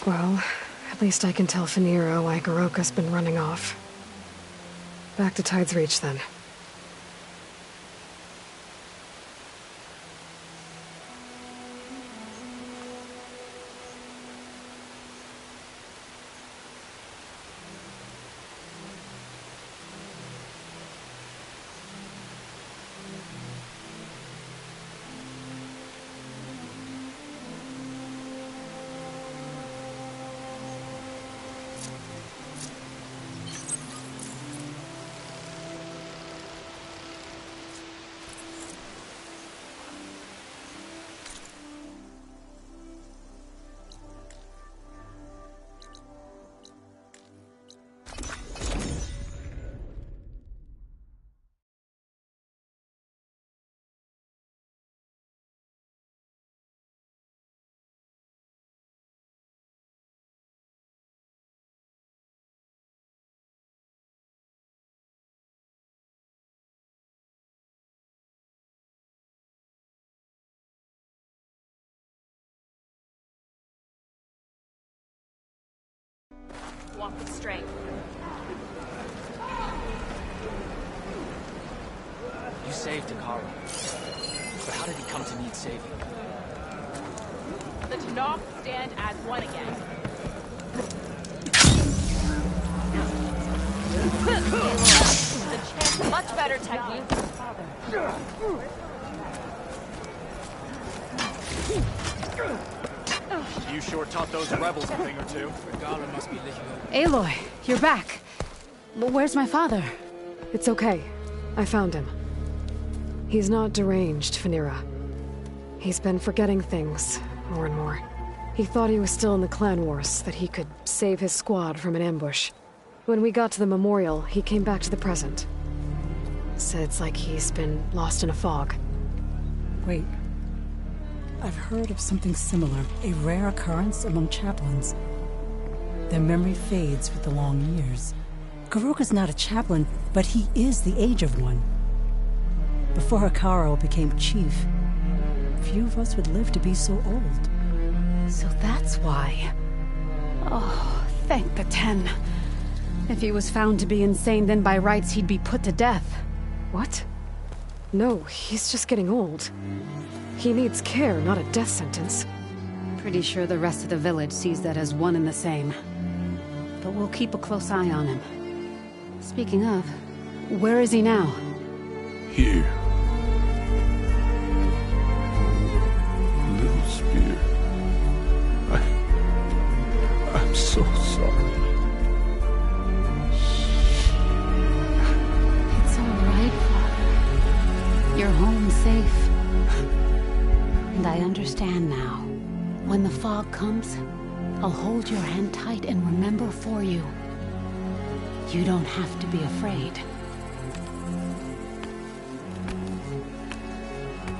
Well, at least I can tell Fanira why Goroka's been running off. Back to Tide's Reach, then. Walk it straight. You saved Takara. But how did he come to need saving? The Tenakth stand as one again. The chance, much better technique. You sure taught those rebels a thing or two. Regala must be licking over. Aloy, you're back. But where's my father? It's okay. I found him. He's not deranged, Fanira. He's been forgetting things, more and more. He thought he was still in the clan wars, that he could save his squad from an ambush. When we got to the memorial, he came back to the present. Said it's like he's been lost in a fog. Wait. I've heard of something similar, a rare occurrence among chaplains. Their memory fades with the long years. Goroka's not a chaplain, but he is the age of one. Before Hekarro became chief, few of us would live to be so old. So that's why. Oh, thank the Ten. If he was found to be insane, then by rights he'd be put to death. What? No, he's just getting old. He needs care, not a death sentence. Pretty sure the rest of the village sees that as one and the same. But we'll keep a close eye on him. Speaking of, where is he now? Here. Little Spear. I'm so sorry. It's all right, Father. You're home safe. And I understand now. When the fog comes, I'll hold your hand tight and remember for you. You don't have to be afraid.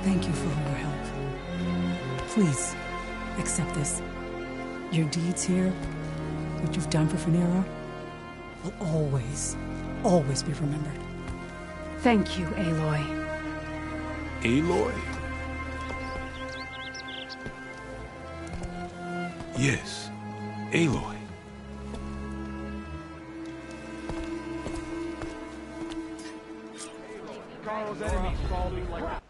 Thank you for all your help. Please, accept this. Your deeds here, what you've done for Fanira, will always, always be remembered. Thank you, Aloy. Aloy? Yes, Aloy. Carl's enemies fall me like...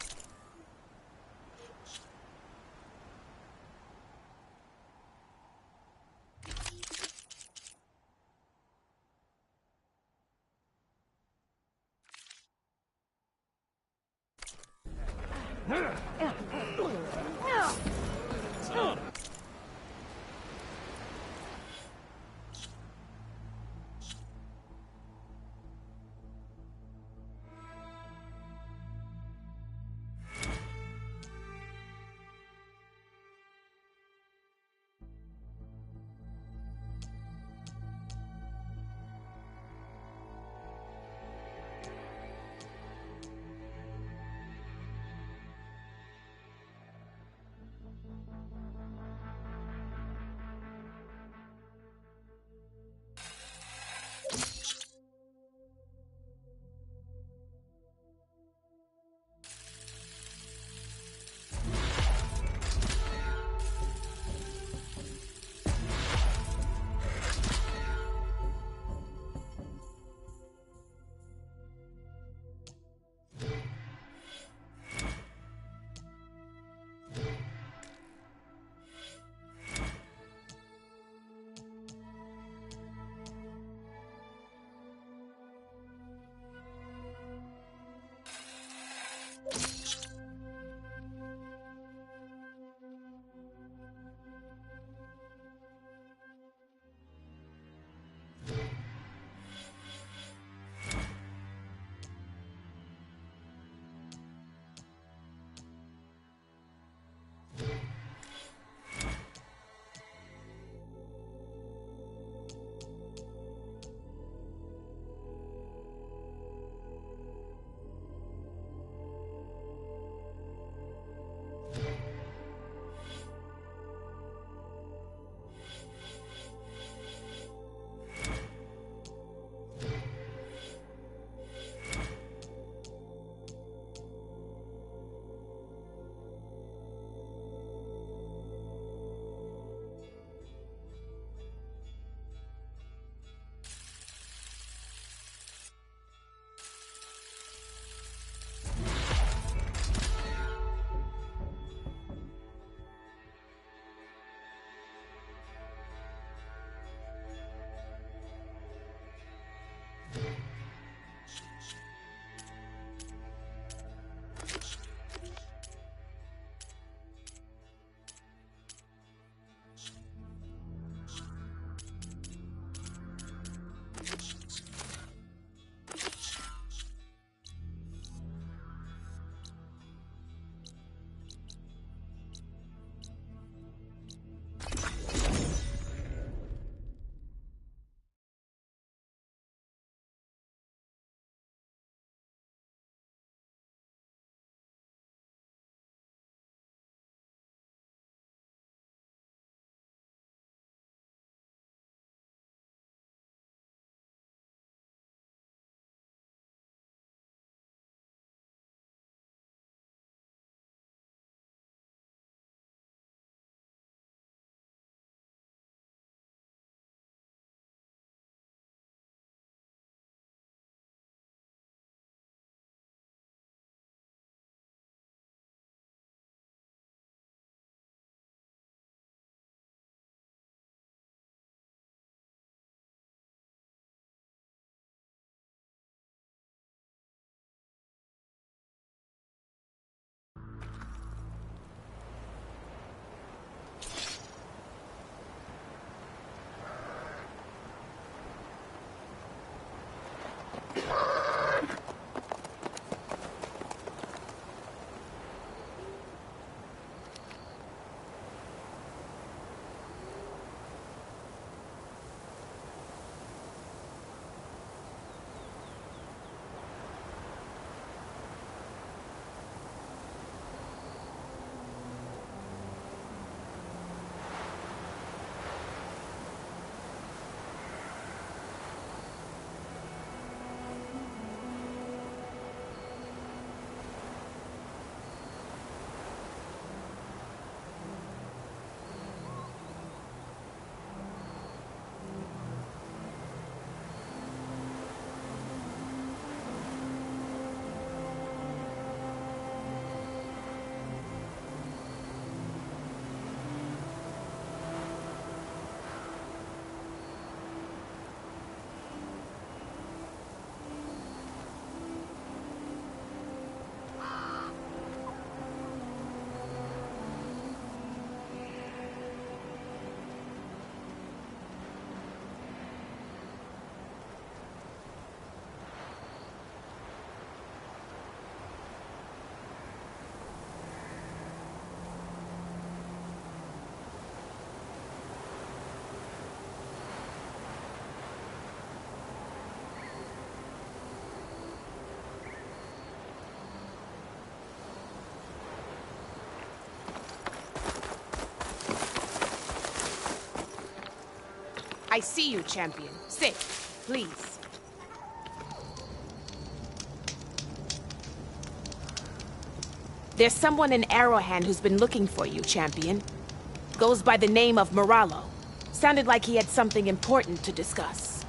I see you, champion. Sit, please. There's someone in Arrowhand who's been looking for you, champion. Goes by the name of Moralo. Sounded like he had something important to discuss.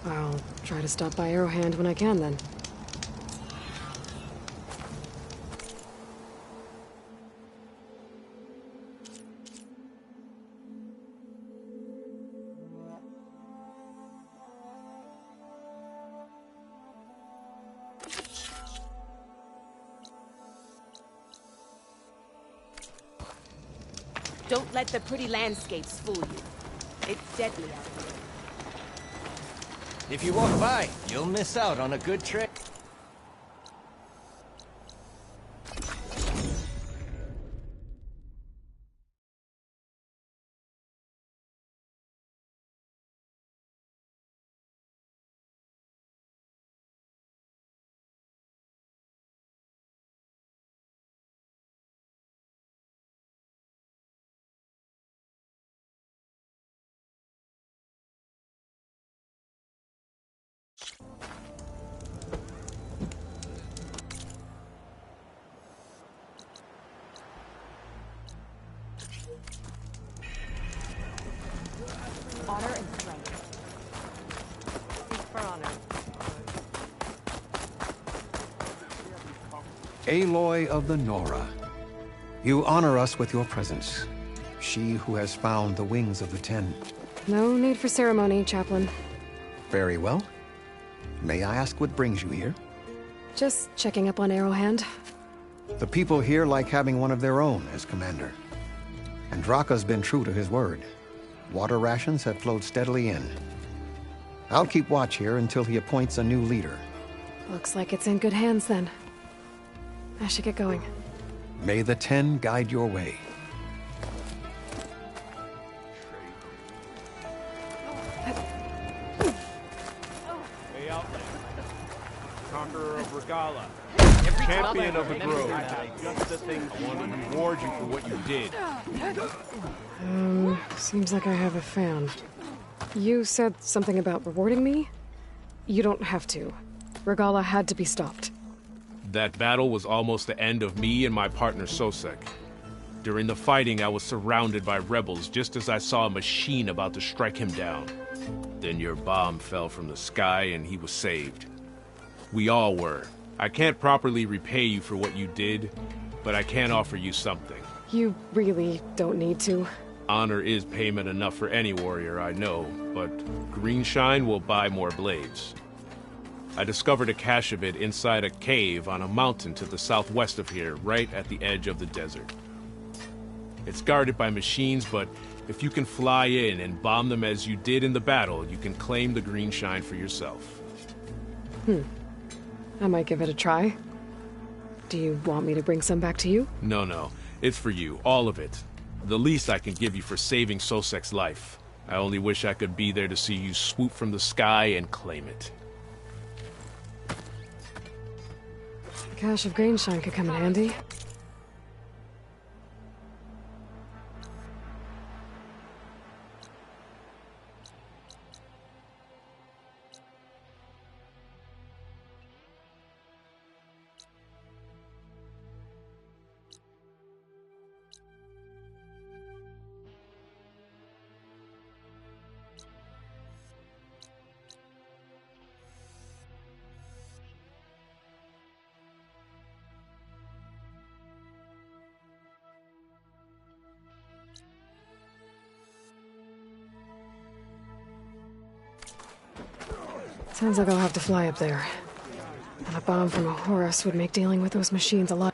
I'll try to stop by Arrowhand when I can, then. Don't let the pretty landscapes fool you. It's deadly out here. If you walk by, you'll miss out on a good trip. Honor and strength. Speak for honor. Aloy of the Nora, you honor us with your presence. She who has found the wings of the Ten. No need for ceremony, Chaplain. Very well. May I ask what brings you here? Just checking up on Arrowhand. The people here like having one of their own as commander. And Draka's been true to his word. Water rations have flowed steadily in. I'll keep watch here until he appoints a new leader. Looks like it's in good hands then. I should get going. May the Ten guide your way. Hey, Outlander. Conqueror of Regalla. Champion of the Grove. Just the thing I want to reward you for what you did. Seems like I have a fan. You said something about rewarding me? You don't have to. Regalla had to be stopped. That battle was almost the end of me and my partner Sosek. During the fighting, I was surrounded by rebels just as I saw a machine about to strike him down. Then your bomb fell from the sky and he was saved. We all were. I can't properly repay you for what you did, but I can offer you something. You really don't need to. Honor is payment enough for any warrior, I know, but Greenshine will buy more blades. I discovered a cache of it inside a cave on a mountain to the southwest of here, right at the edge of the desert. It's guarded by machines, but if you can fly in and bomb them as you did in the battle, you can claim the Greenshine for yourself. I might give it a try. Do you want me to bring some back to you? No. It's for you, all of it. The least I can give you for saving Sosek's life. I only wish I could be there to see you swoop from the sky and claim it. A cache of Greenshine could come in handy. Sounds like I'll have to fly up there. And a bomb from a Horus would make dealing with those machines a lot.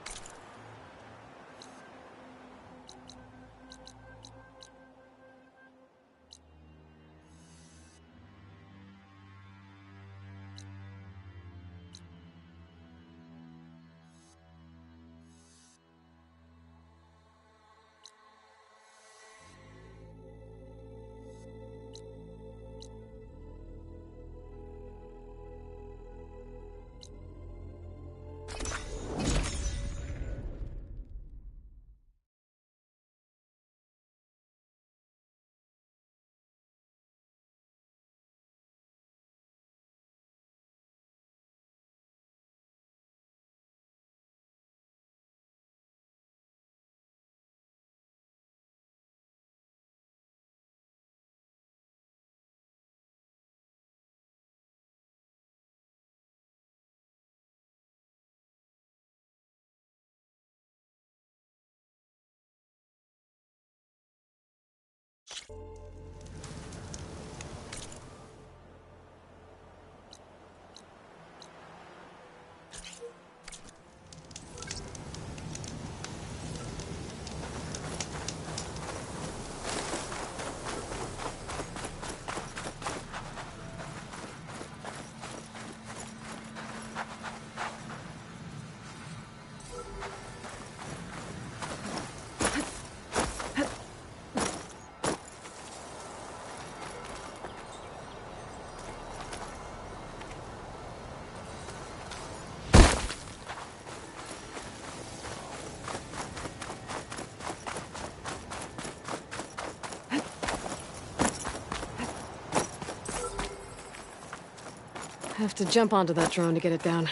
Have to jump onto that drone to get it down.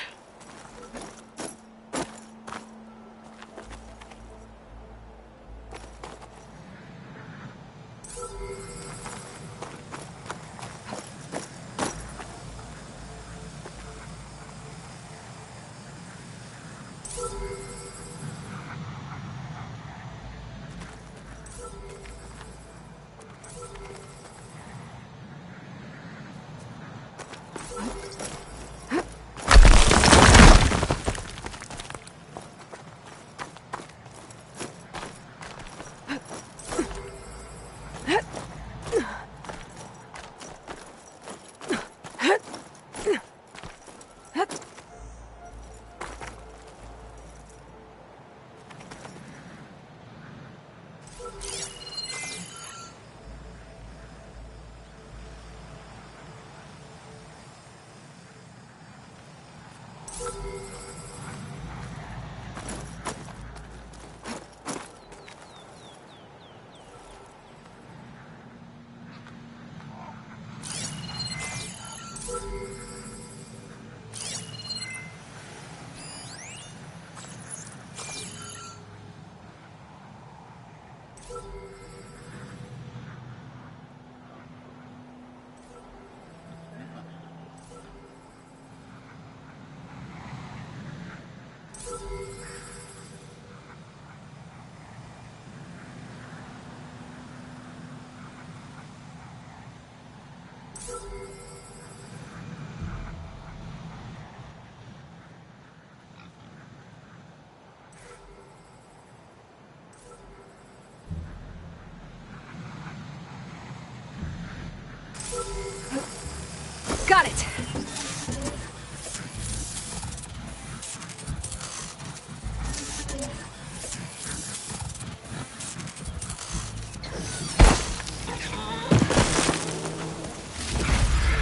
Got it!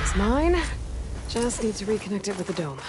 It's mine. Just need to reconnect it with the dome.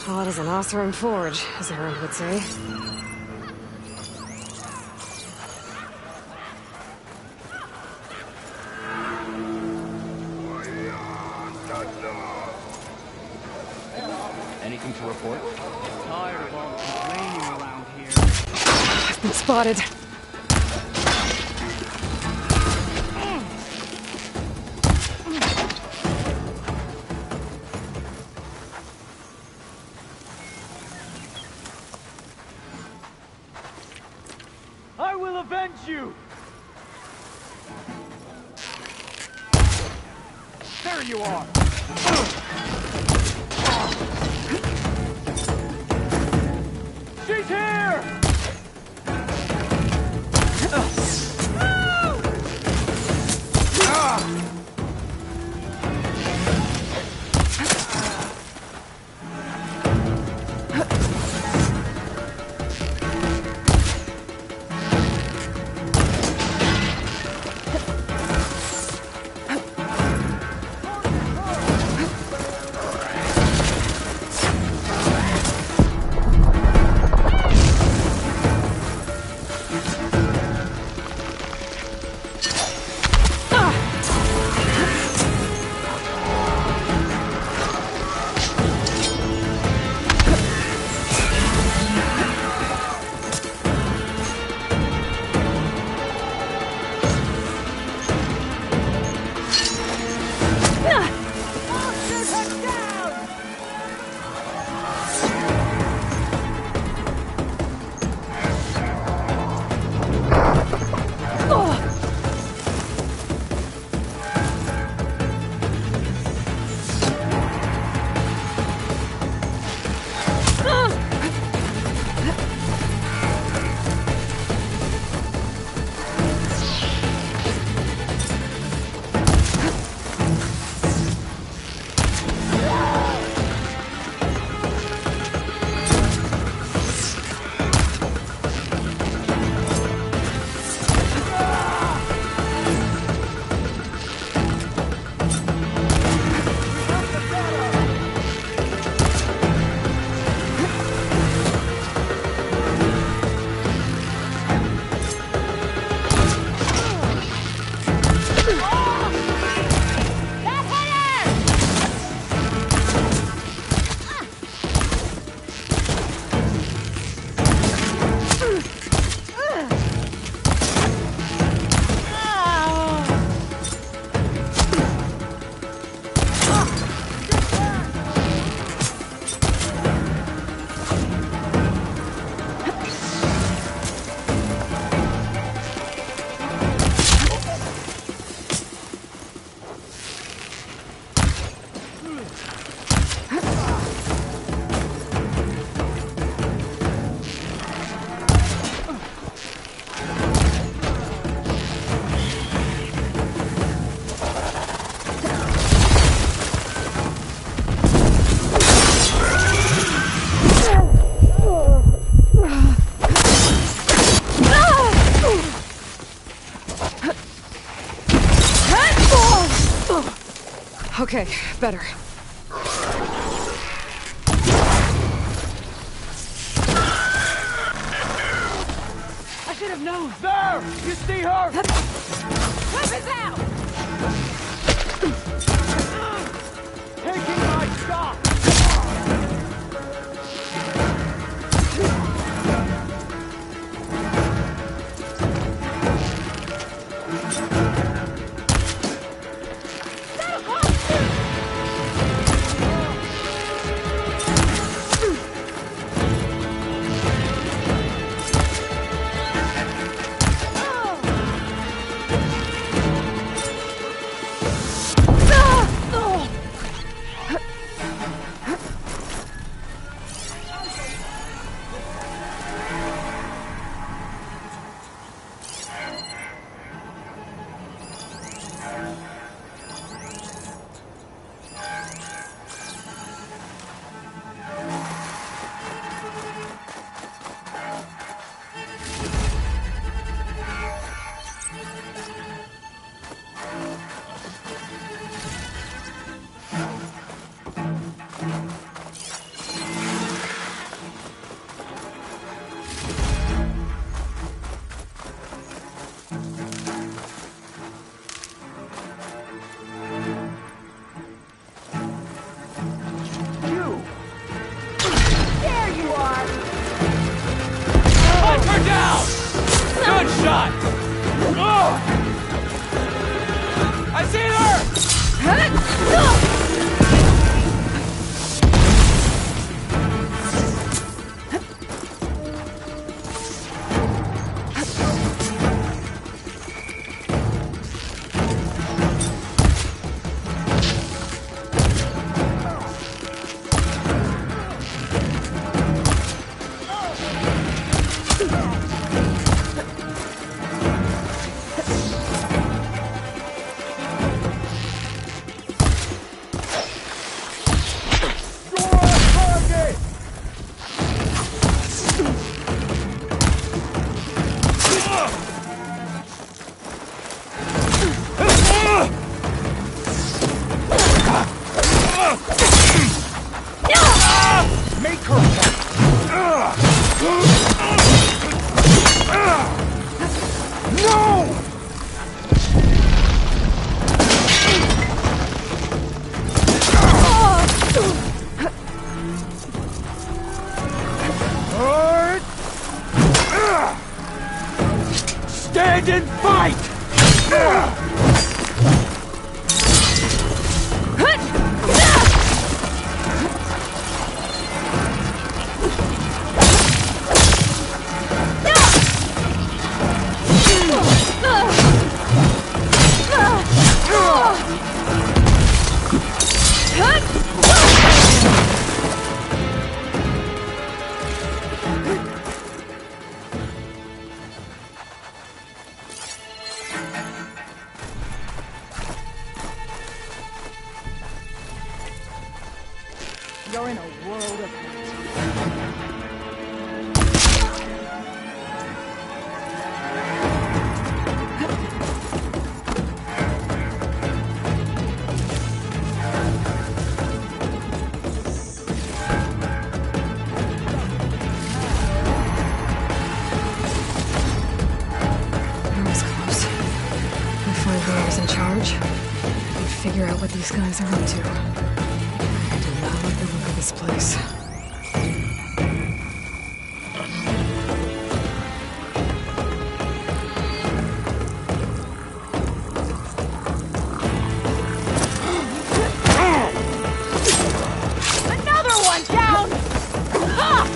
Hot as an Oseram forge, as Aaron would say. Anything to report? Tired of all the complaining around here. I've been spotted. I will avenge you! There you are! She's here! Okay, better. I should have known! There! You see her? Weapons out! Taking my shot! Stand and fight! You're in a world of hurt. That was close. I'd find whoever's in charge. I'd figure out what these guys are up to. I like the look of this place. Another one down! Ha!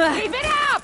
Keep it up!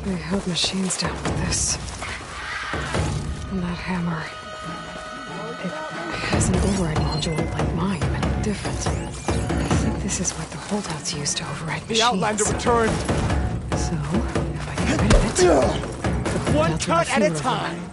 I hope Machine's down with this. And that hammer. It has an override module like mine, but different. I think this is what the holdouts use to override machines. The Outlander returned! So, if I get rid of it... One cut at a time!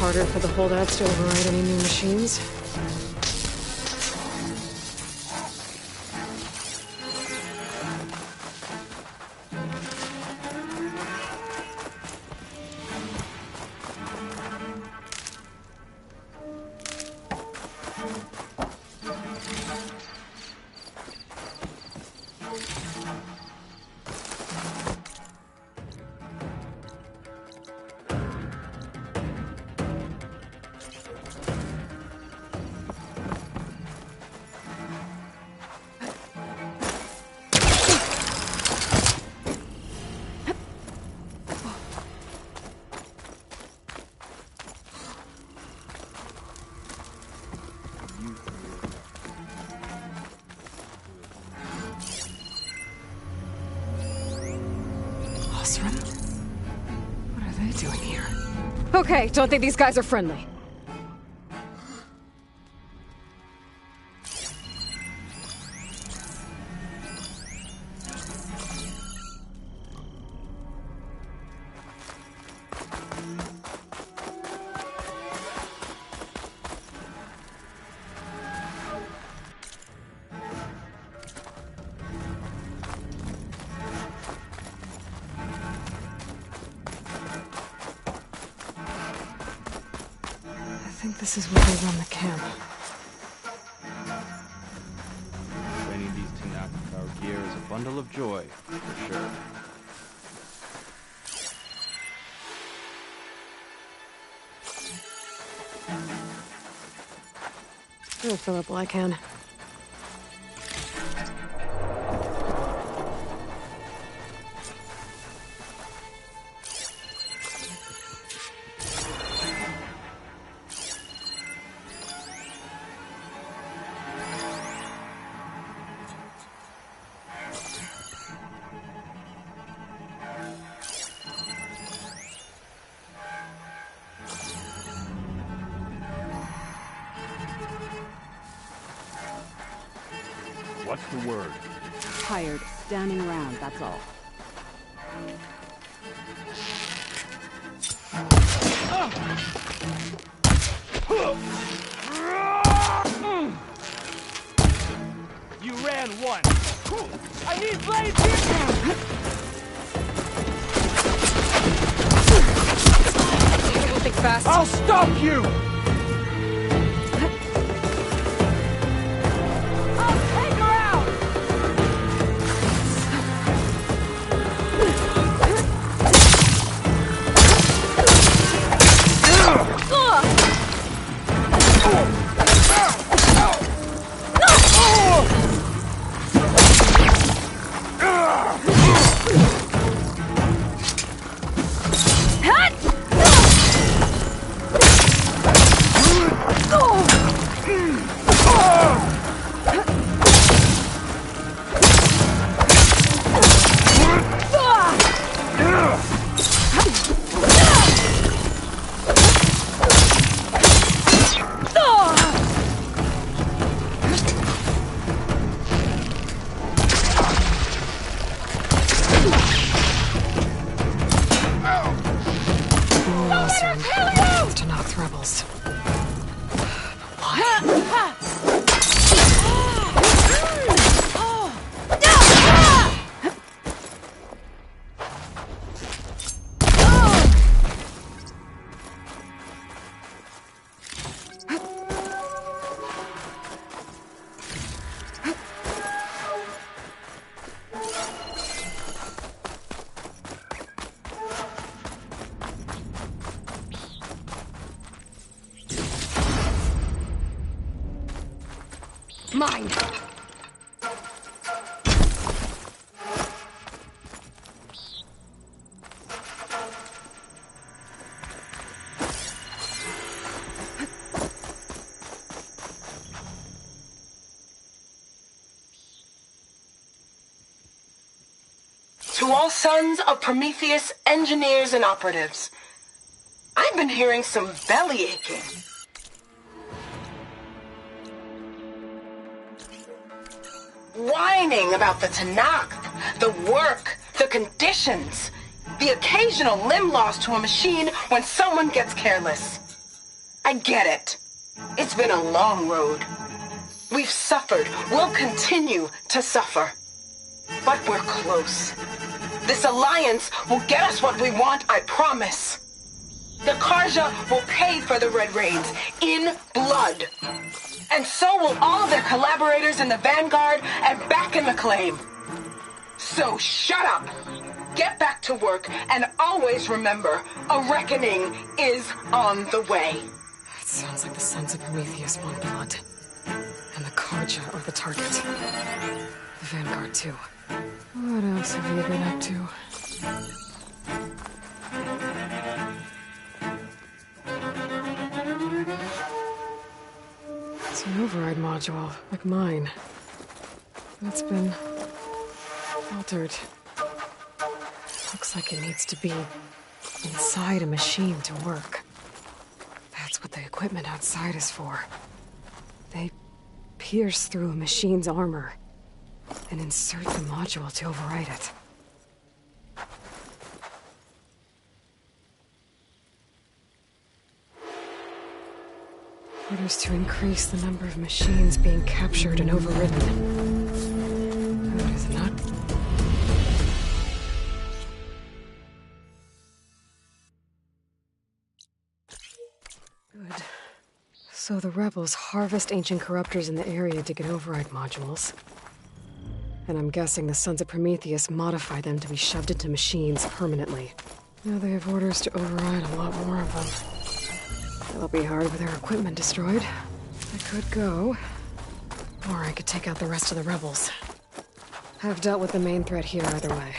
Harder for the holdouts to override any new machines. Oseram? What are they doing here? Okay, don't think these guys are friendly. I think this is where they run the camp. Training these Tanakh with our gear is a bundle of joy, for sure. I'll fill up while I can. What's the word? Tired, standing around, that's all. You ran once. I need blades here! Think fast. I'll stop you! Tanakh rebels. Why? Mine! To all sons of Prometheus, engineers and operatives, I've been hearing some belly aching. Whining about the Tanakh, the work, the conditions, the occasional limb loss to a machine when someone gets careless. I get it. It's been a long road. We've suffered. We'll continue to suffer. But we're close. This alliance will get us what we want, I promise. The Carja will pay for the Red Rains in blood. And so will all of their collaborators in the Vanguard and back in the claim. So shut up, get back to work, and always remember, a reckoning is on the way. It sounds like the Sons of Prometheus want blood. And the Carja are the target. The Vanguard, too. What else have you been up to? It's an override module, like mine. But it's been altered. Looks like it needs to be inside a machine to work. That's what the equipment outside is for. They pierce through a machine's armor and insert the module to override it. Orders to increase the number of machines being captured and overridden. That is not... good. So the rebels harvest ancient corruptors in the area to get override modules. And I'm guessing the Sons of Prometheus modify them to be shoved into machines permanently. Now they have orders to override a lot more of them. It'll be hard with their equipment destroyed. I could go, or I could take out the rest of the rebels. I've dealt with the main threat here either way.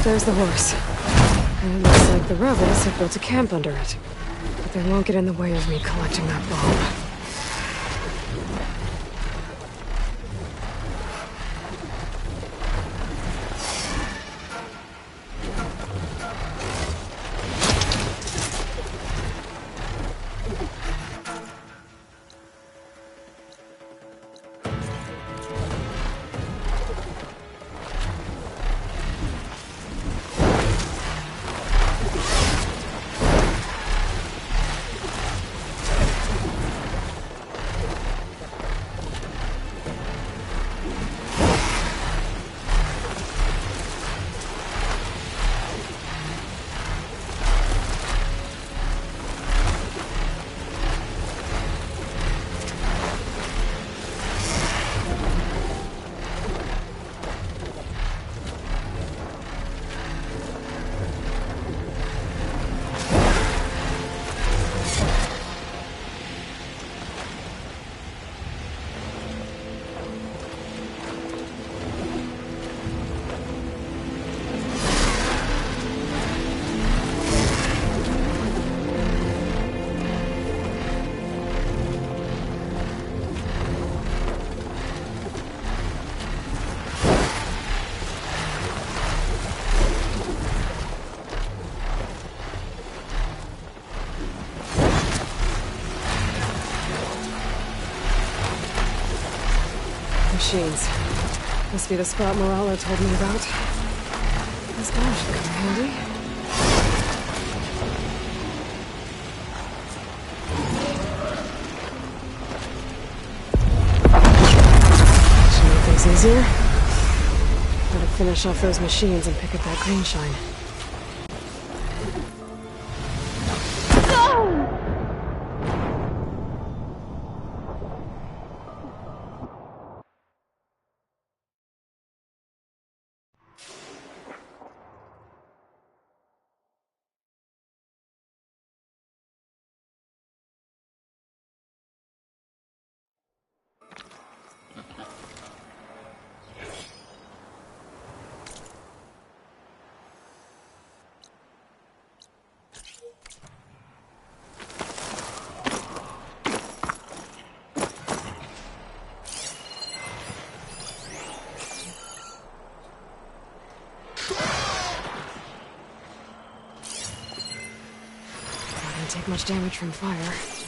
There's the horse. And it looks like the rebels have built a camp under it. But they won't get in the way of me collecting that bomb. Machines. Must be the spot Morello told me about. This bomb should come handy. Should make things easier. Gotta finish off those machines and pick up that green shine. much damage from fire.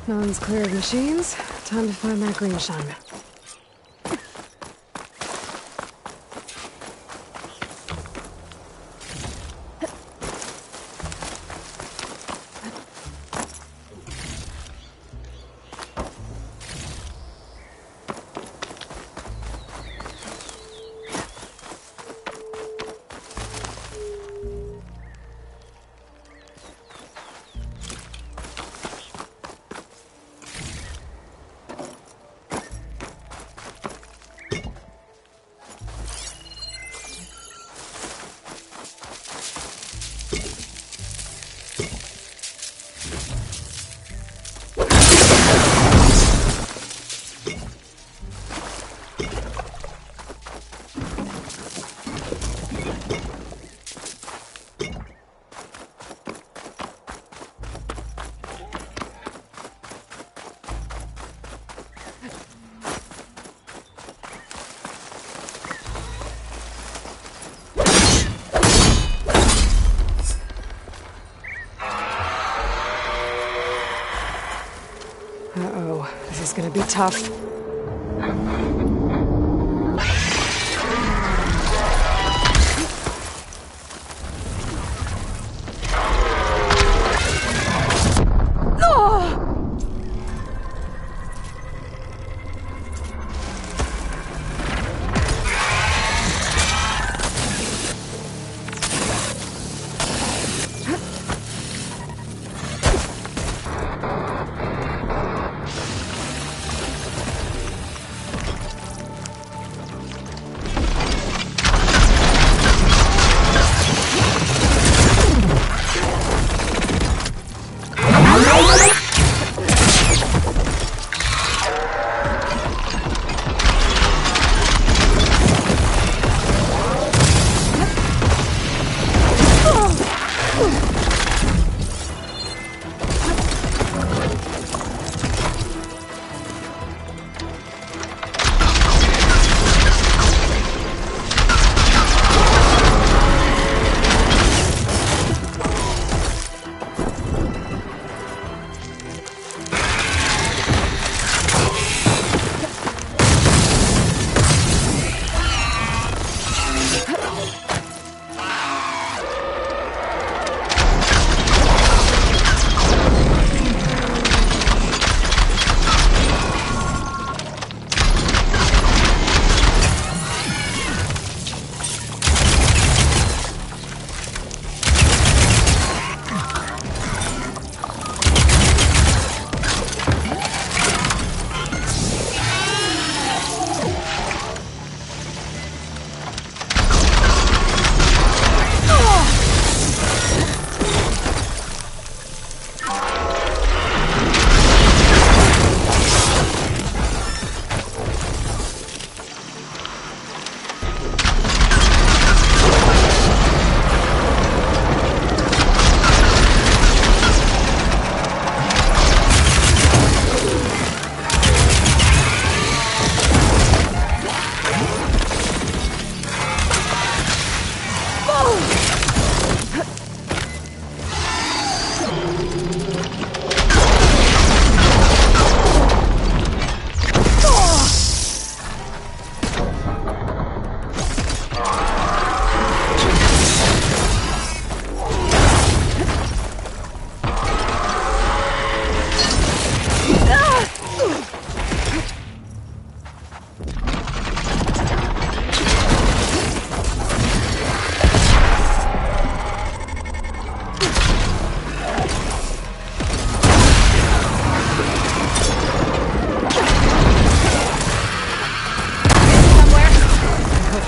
None's clear of machines. Time to find that green shine. Uh-oh, this is gonna be tough.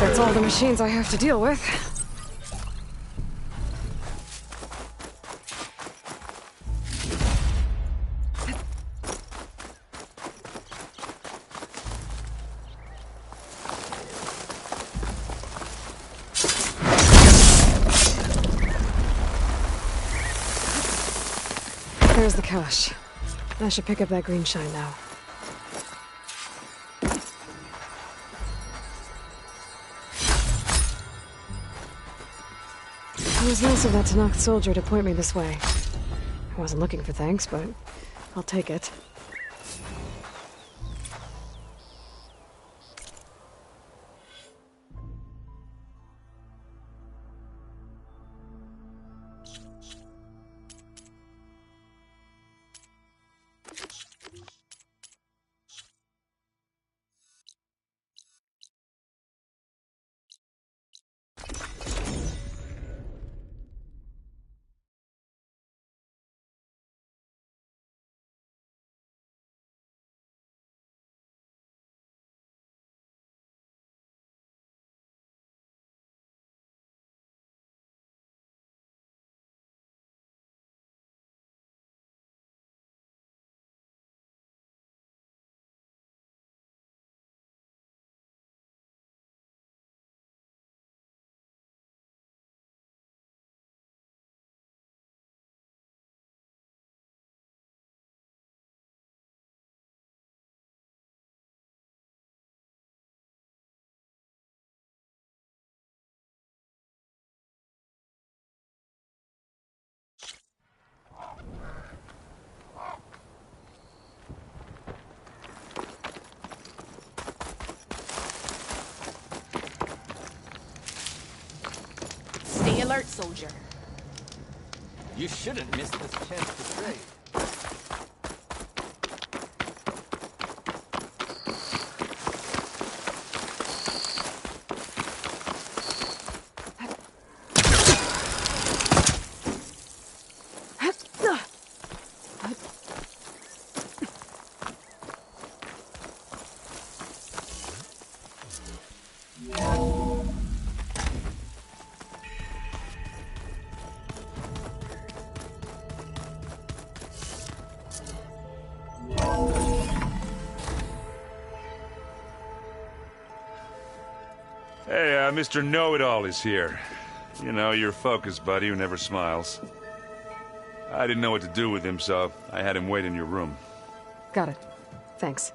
That's all the machines I have to deal with. There's the cache. I should pick up that green shine now. It was nice of that Tanakh soldier to point me this way. I wasn't looking for thanks, but I'll take it. Stay alert, soldier. You shouldn't miss this chance to trade. Hey, Mr. Know-It-All is here. You know, your focus buddy who never smiles. I didn't know what to do with him, so I had him wait in your room. Got it. Thanks.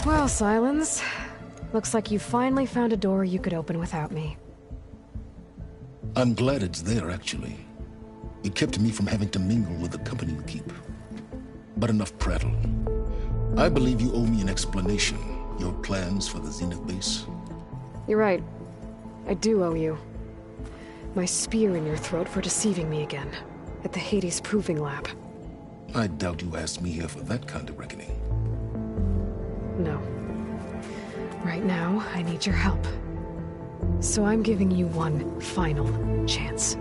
Well, Silence. Looks like you finally found a door you could open without me. I'm glad it's there, actually. It kept me from having to mingle with the company you keep. But enough prattle. I believe you owe me an explanation. Your plans for the Zenith base. You're right. I do owe you. My spear in your throat for deceiving me again. At the Hades Proving Lab. I doubt you asked me here for that kind of reckoning. No. Right now, I need your help. So I'm giving you one final chance.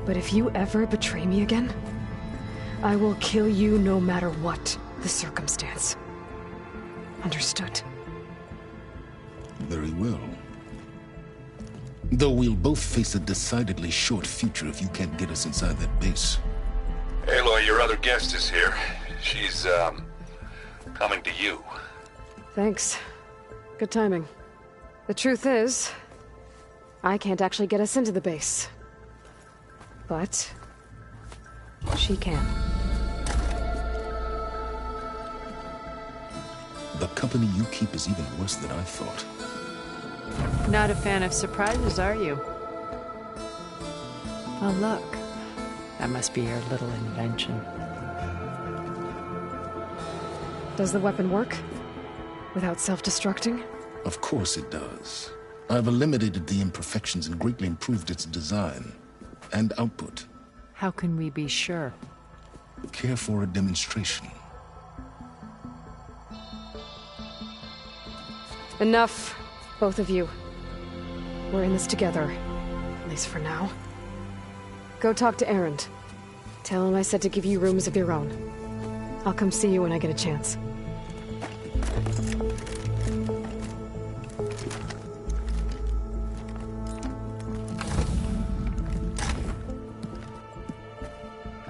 But if you ever betray me again, I will kill you no matter what the circumstance. Understood? Very well. Though we'll both face a decidedly short future if you can't get us inside that base. Aloy, your other guest is here. She's, coming to you. Thanks. Good timing. The truth is, I can't actually get us into the base. But she can. The company you keep is even worse than I thought. Not a fan of surprises, are you? Oh, look. That must be your little invention. Does the weapon work? Without self-destructing? Of course it does. I've eliminated the imperfections and greatly improved its design and output. How can we be sure? Care for a demonstration? Enough, both of you. We're in this together, at least for now. Go talk to Erend. Tell him I said to give you rooms of your own. I'll come see you when I get a chance.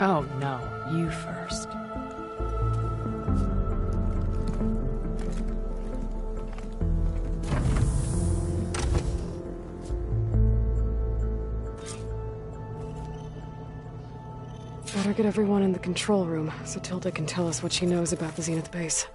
Oh, no. You first. Better get everyone in the control room so Tilda can tell us what she knows about the Zenith base.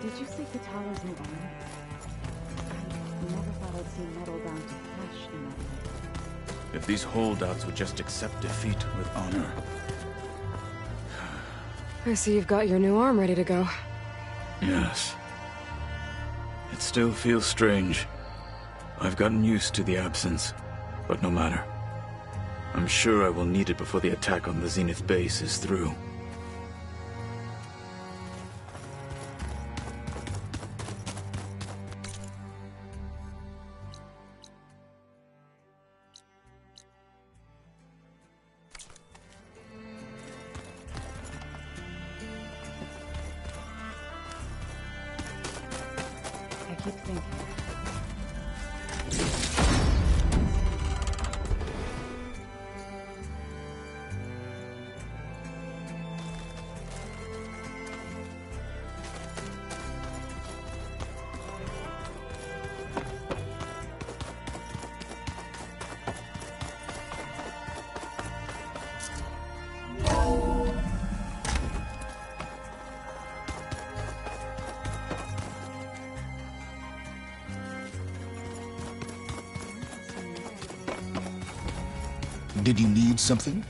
Did you say Katala's new armor? I never thought I'd see metal down to flesh in that way. If these holdouts would just accept defeat with honor. I see you've got your new arm ready to go. Yes. It still feels strange. I've gotten used to the absence, but no matter. I'm sure I will need it before the attack on the Zenith base is through. I keep thinking. Did you need something?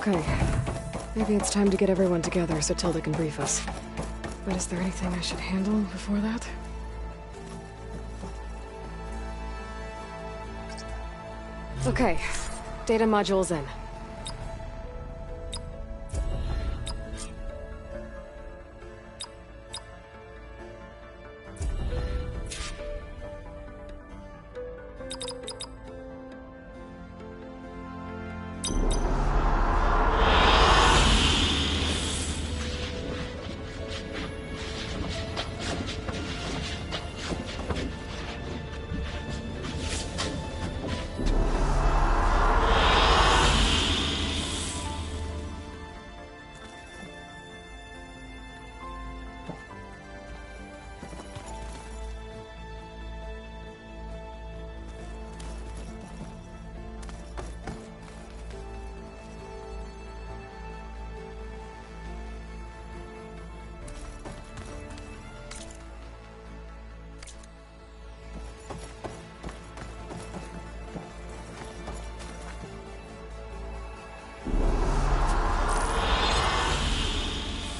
Okay. Maybe it's time to get everyone together so Tilda can brief us. But is there anything I should handle before that? Okay. Data module's in.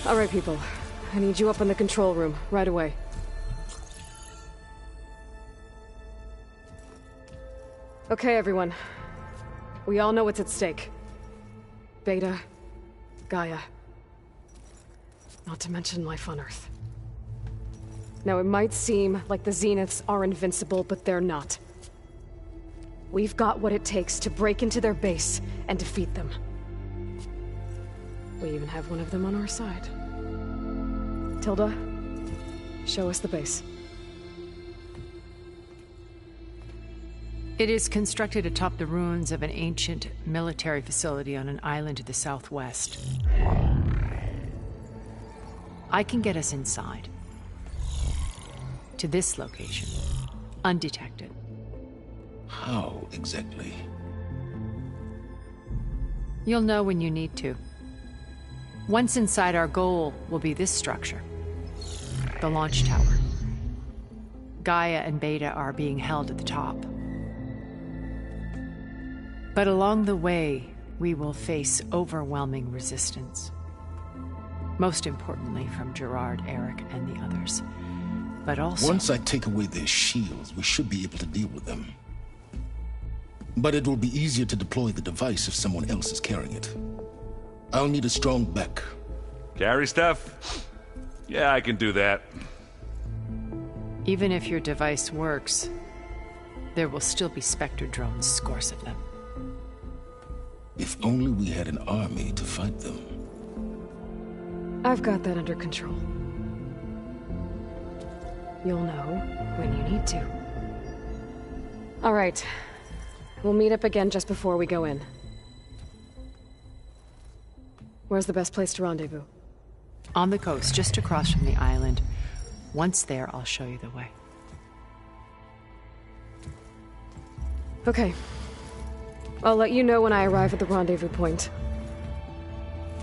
All right, people. I need you up in the control room, right away. Okay, everyone. We all know what's at stake. Beta, Gaia. Not to mention life on Earth. Now, it might seem like the Zeniths are invincible, but they're not. We've got what it takes to break into their base and defeat them. We even have one of them on our side. Tilda, show us the base. It is constructed atop the ruins of an ancient military facility on an island to the southwest. I can get us inside. To this location. undetected. How exactly? You'll know when you need to. Once inside, our goal will be this structure. The launch tower. Gaia and Beta are being held at the top. But along the way, we will face overwhelming resistance. Most importantly from Gerard, Eric, and the others. But also... Once I take away their shields, we should be able to deal with them. But it will be easier to deploy the device if someone else is carrying it. I'll need a strong back. Carry stuff? Yeah, I can do that. Even if your device works, there will still be Spectre drones, scores of them. If only we had an army to fight them. I've got that under control. You'll know when you need to. All right. We'll meet up again just before we go in. Where's the best place to rendezvous? On the coast, just across from the island. Once there, I'll show you the way. Okay. I'll let you know when I arrive at the rendezvous point.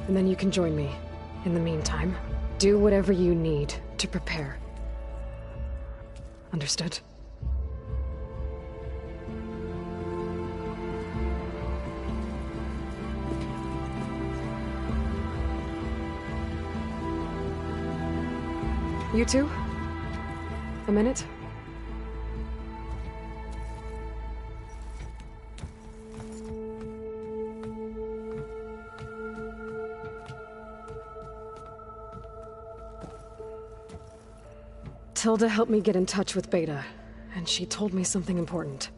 And then you can join me. In the meantime, do whatever you need to prepare. Understood? You two? A minute? Tilda helped me get in touch with Beta, and she told me something important.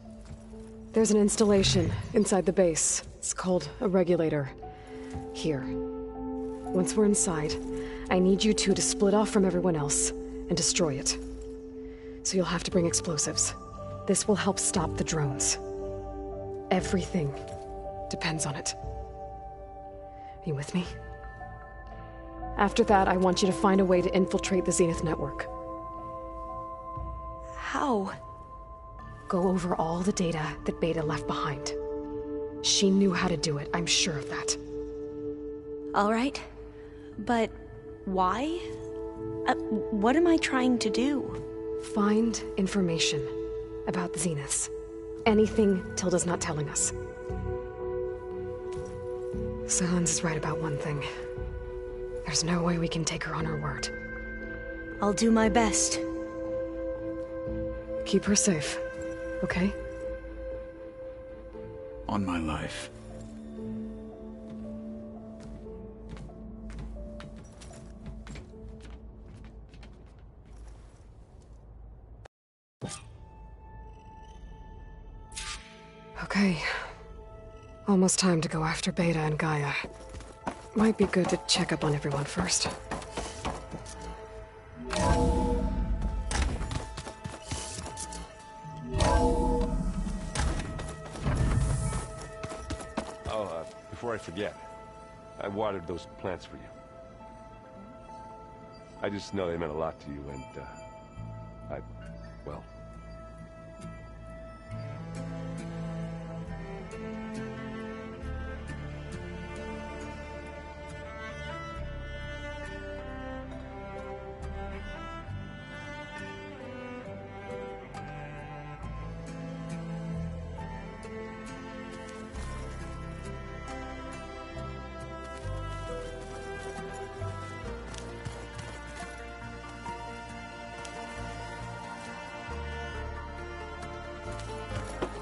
There's an installation inside the base. It's called a regulator. Here. Once we're inside, I need you two to split off from everyone else and destroy it. So you'll have to bring explosives. This will help stop the drones. Everything depends on it. Are you with me? After that, I want you to find a way to infiltrate the Zenith network. How? Go over all the data that Beta left behind. She knew how to do it, I'm sure of that. All right. But why? What am I trying to do? Find information about the Zeniths. Anything Tilda's not telling us. Sylens is right about one thing. There's no way we can take her on her word. I'll do my best. Keep her safe, okay? On my life. Okay. Almost time to go after Beta and Gaia. Might be good to check up on everyone first. Before I forget, I watered those plants for you. I just know they meant a lot to you, and, well...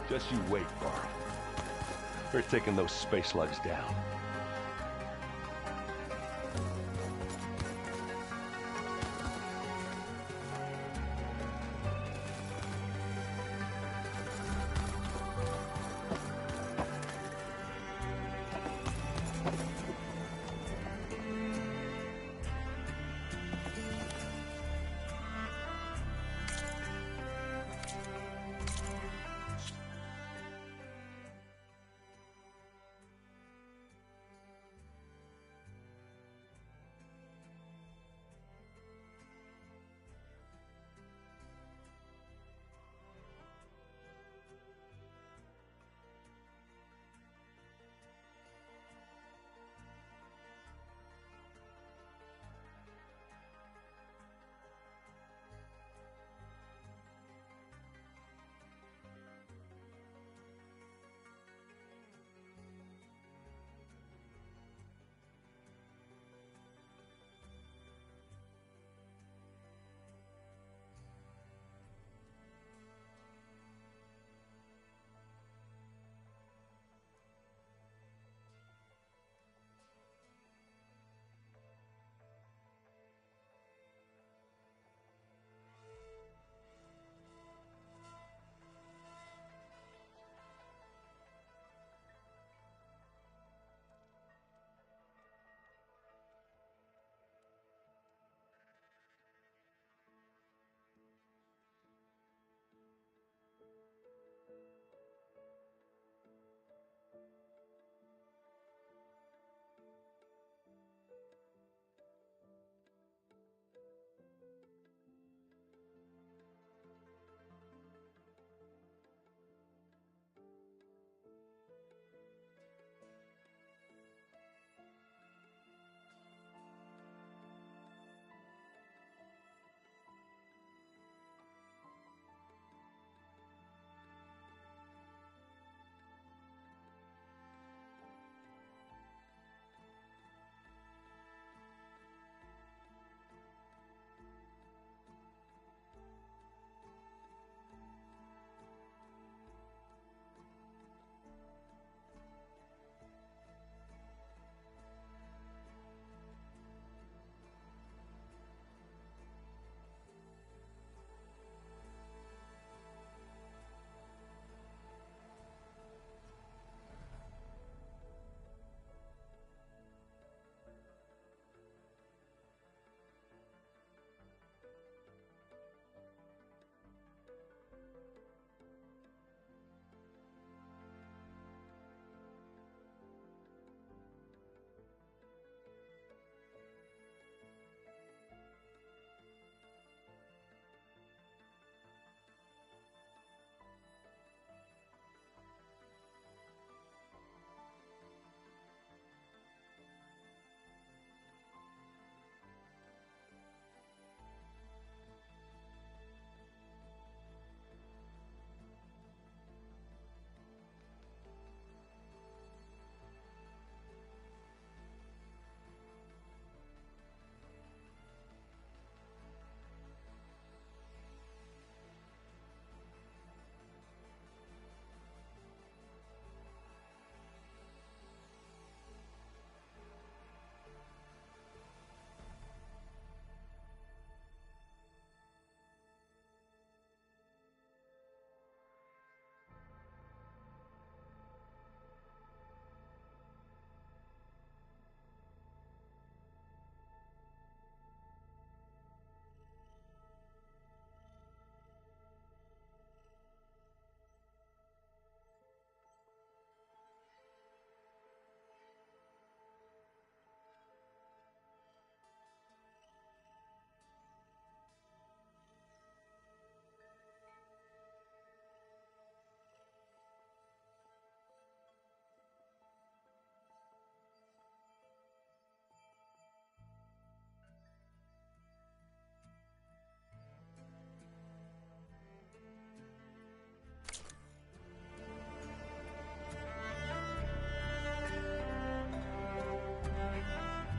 Just you wait, Varl. We're taking those space slugs down.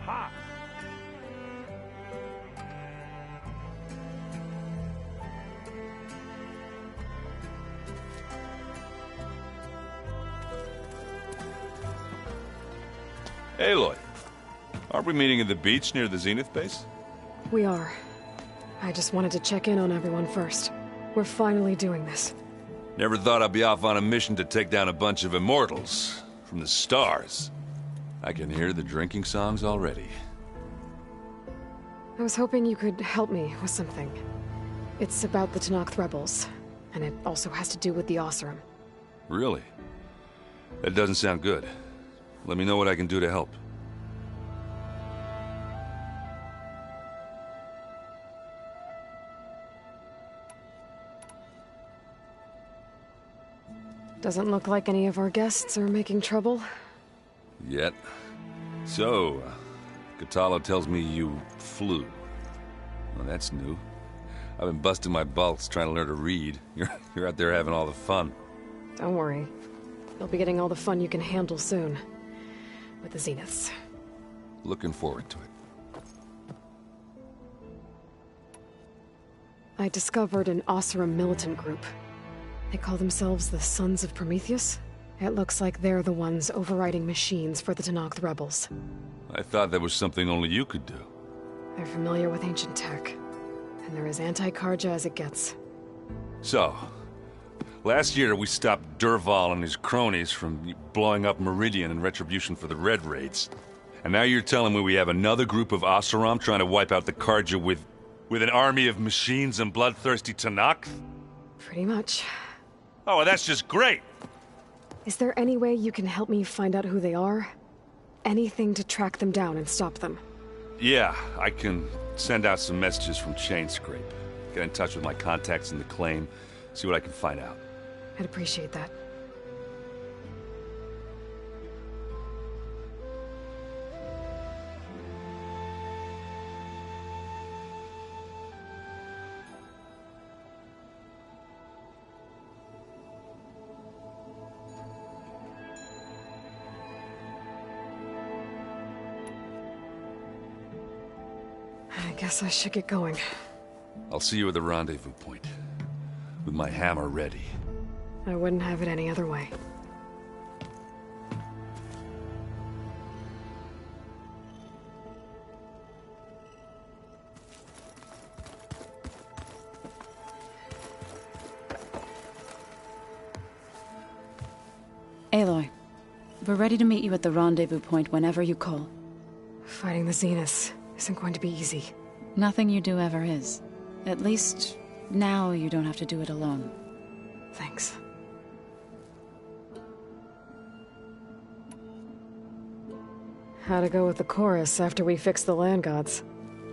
Ha! Aloy, aren't we meeting at the beach near the Zenith base? We are. I just wanted to check in on everyone first. We're finally doing this. Never thought I'd be off on a mission to take down a bunch of immortals from the stars. I can hear the drinking songs already. I was hoping you could help me with something. It's about the Tenakth rebels, and it also has to do with the Oseram. Really? That doesn't sound good. Let me know what I can do to help. Doesn't look like any of our guests are making trouble. Yet. So, Kotallo tells me you flew. Well, that's new. I've been busting my balls trying to learn to read. You're out there having all the fun. Don't worry. You'll be getting all the fun you can handle soon. With the Zeniths. Looking forward to it. I discovered an Oseram militant group. They call themselves the Sons of Prometheus. It looks like they're the ones overriding machines for the Tenakth rebels. I thought that was something only you could do. They're familiar with ancient tech. And they're as anti-Carja as it gets. So, last year we stopped Dervahl and his cronies from blowing up Meridian in retribution for the Red Raids. And now you're telling me we have another group of Oseram trying to wipe out the Carja with an army of machines and bloodthirsty Tenakth? Pretty much. Oh, well, that's just great! Is there any way you can help me find out who they are? Anything to track them down and stop them? Yeah, I can send out some messages from Chainscrape. Get in touch with my contacts in the claim, see what I can find out. I'd appreciate that. I guess I should get going. I'll see you at the rendezvous point. With my hammer ready. I wouldn't have it any other way. Aloy, we're ready to meet you at the rendezvous point whenever you call. Fighting the Zeniths isn't going to be easy. Nothing you do ever is. At least, now you don't have to do it alone. Thanks. How'd it go with the chorus after we fixed the land gods?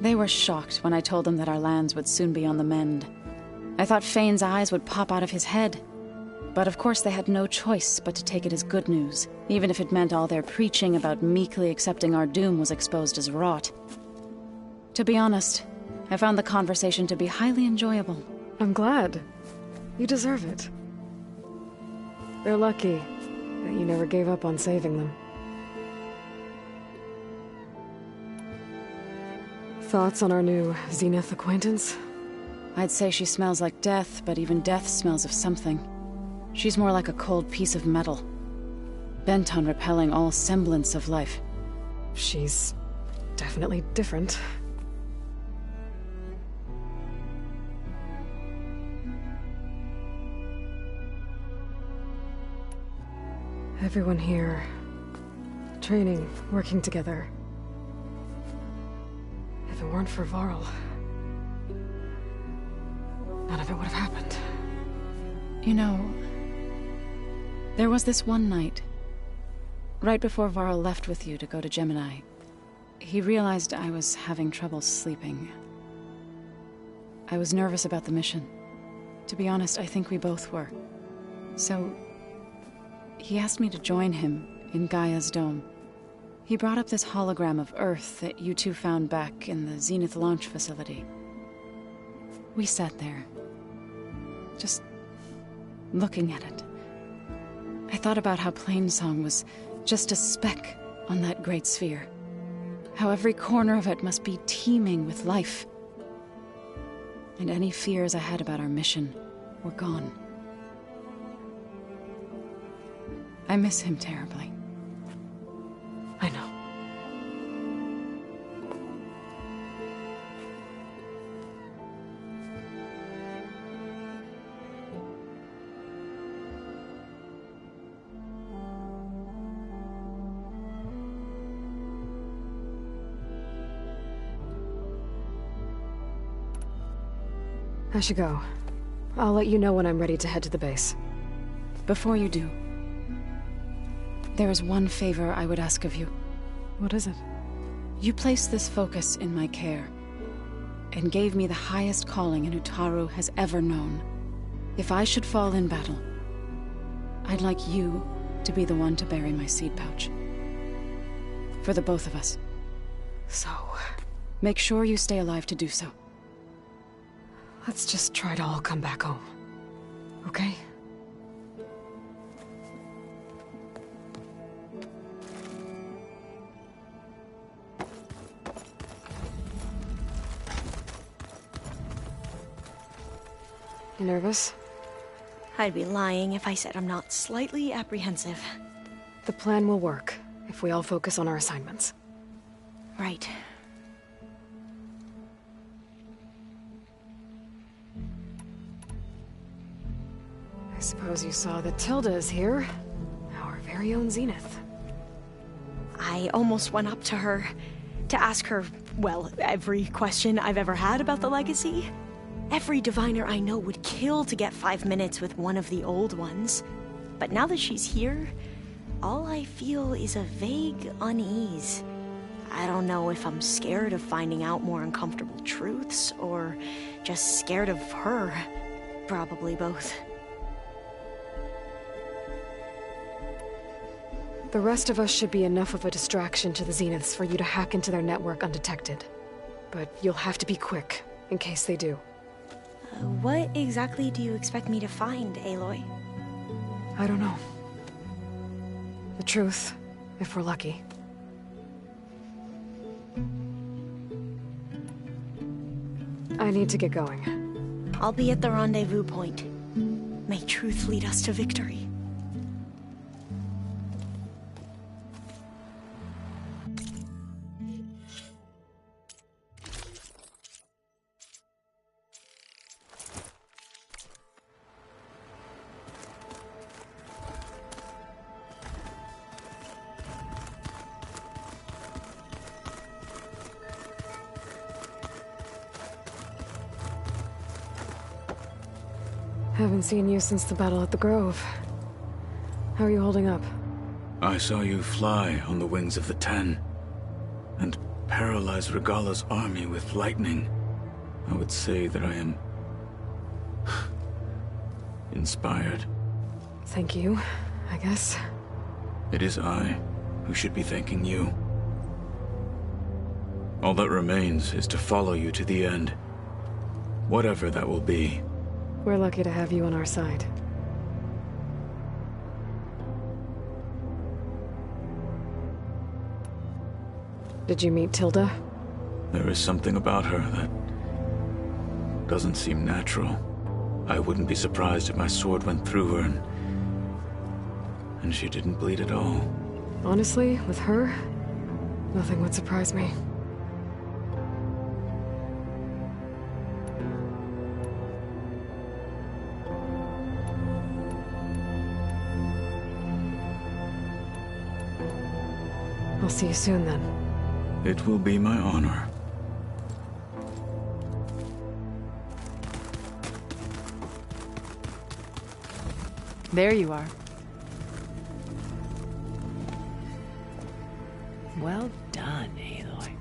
They were shocked when I told them that our lands would soon be on the mend. I thought Fane's eyes would pop out of his head. But of course they had no choice but to take it as good news, even if it meant all their preaching about meekly accepting our doom was exposed as rot. To be honest, I found the conversation to be highly enjoyable. I'm glad. You deserve it. They're lucky that you never gave up on saving them. Thoughts on our new Zenith acquaintance? I'd say she smells like death, but even death smells of something. She's more like a cold piece of metal, bent on repelling all semblance of life. She's definitely different. Everyone here, training, working together. If it weren't for Varl, none of it would have happened. You know, there was this one night, right before Varl left with you to go to Gemini. He realized I was having trouble sleeping. I was nervous about the mission. To be honest, I think we both were. So, he asked me to join him in Gaia's dome. He brought up this hologram of Earth that you two found back in the Zenith launch facility. We sat there, just looking at it. I thought about how Plainsong was just a speck on that great sphere. How every corner of it must be teeming with life. And any fears I had about our mission were gone. I miss him terribly. I know. I should go. I'll let you know when I'm ready to head to the base. Before you do, there is one favor I would ask of you. What is it? You placed this focus in my care, and gave me the highest calling an Utaru has ever known. If I should fall in battle, I'd like you to be the one to bury my seed pouch. For the both of us. So... make sure you stay alive to do so. let's just try to all come back home. Okay? You nervous? I'd be lying if I said I'm not slightly apprehensive. The plan will work, if we all focus on our assignments. Right. I suppose you saw that Tilda is here. Our very own Zenith. I almost went up to her to ask her, well, every question I've ever had about the Legacy. Every diviner I know would kill to get 5 minutes with one of the old ones. But now that she's here, all I feel is a vague unease. I don't know if I'm scared of finding out more uncomfortable truths, or just scared of her. Probably both. The rest of us should be enough of a distraction to the Zeniths for you to hack into their network undetected. But you'll have to be quick, in case they do. What exactly do you expect me to find, Aloy? I don't know. The truth, if we're lucky. I need to get going. I'll be at the rendezvous point. May truth lead us to victory. Haven't seen you since the battle at the Grove. How are you holding up? I saw you fly on the wings of the Ten, and paralyze Regalla's army with lightning. I would say that I am... inspired. Thank you, I guess. It is I who should be thanking you. All that remains is to follow you to the end. Whatever that will be. We're lucky to have you on our side. Did you meet Tilda? There is something about her that doesn't seem natural. I wouldn't be surprised if my sword went through her and she didn't bleed at all. Honestly, with her, nothing would surprise me. I'll see you soon, then. It will be my honor. There you are. Well done, Aloy.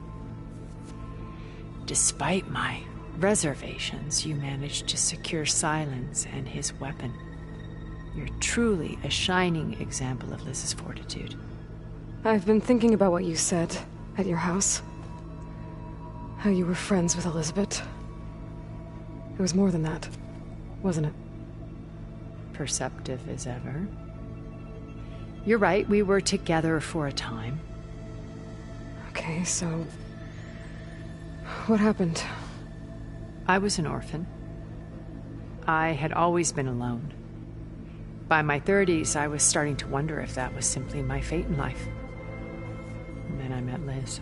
Despite my reservations, you managed to secure Silence and his weapon. You're truly a shining example of Liz's fortitude. I've been thinking about what you said at your house. How you were friends with Elizabeth. It was more than that, wasn't it? Perceptive as ever. You're right, we were together for a time. Okay. Okay, so... what happened? I was an orphan. I had always been alone. By my 30s, I was starting to wonder if that was simply my fate in life. And then I met Liz.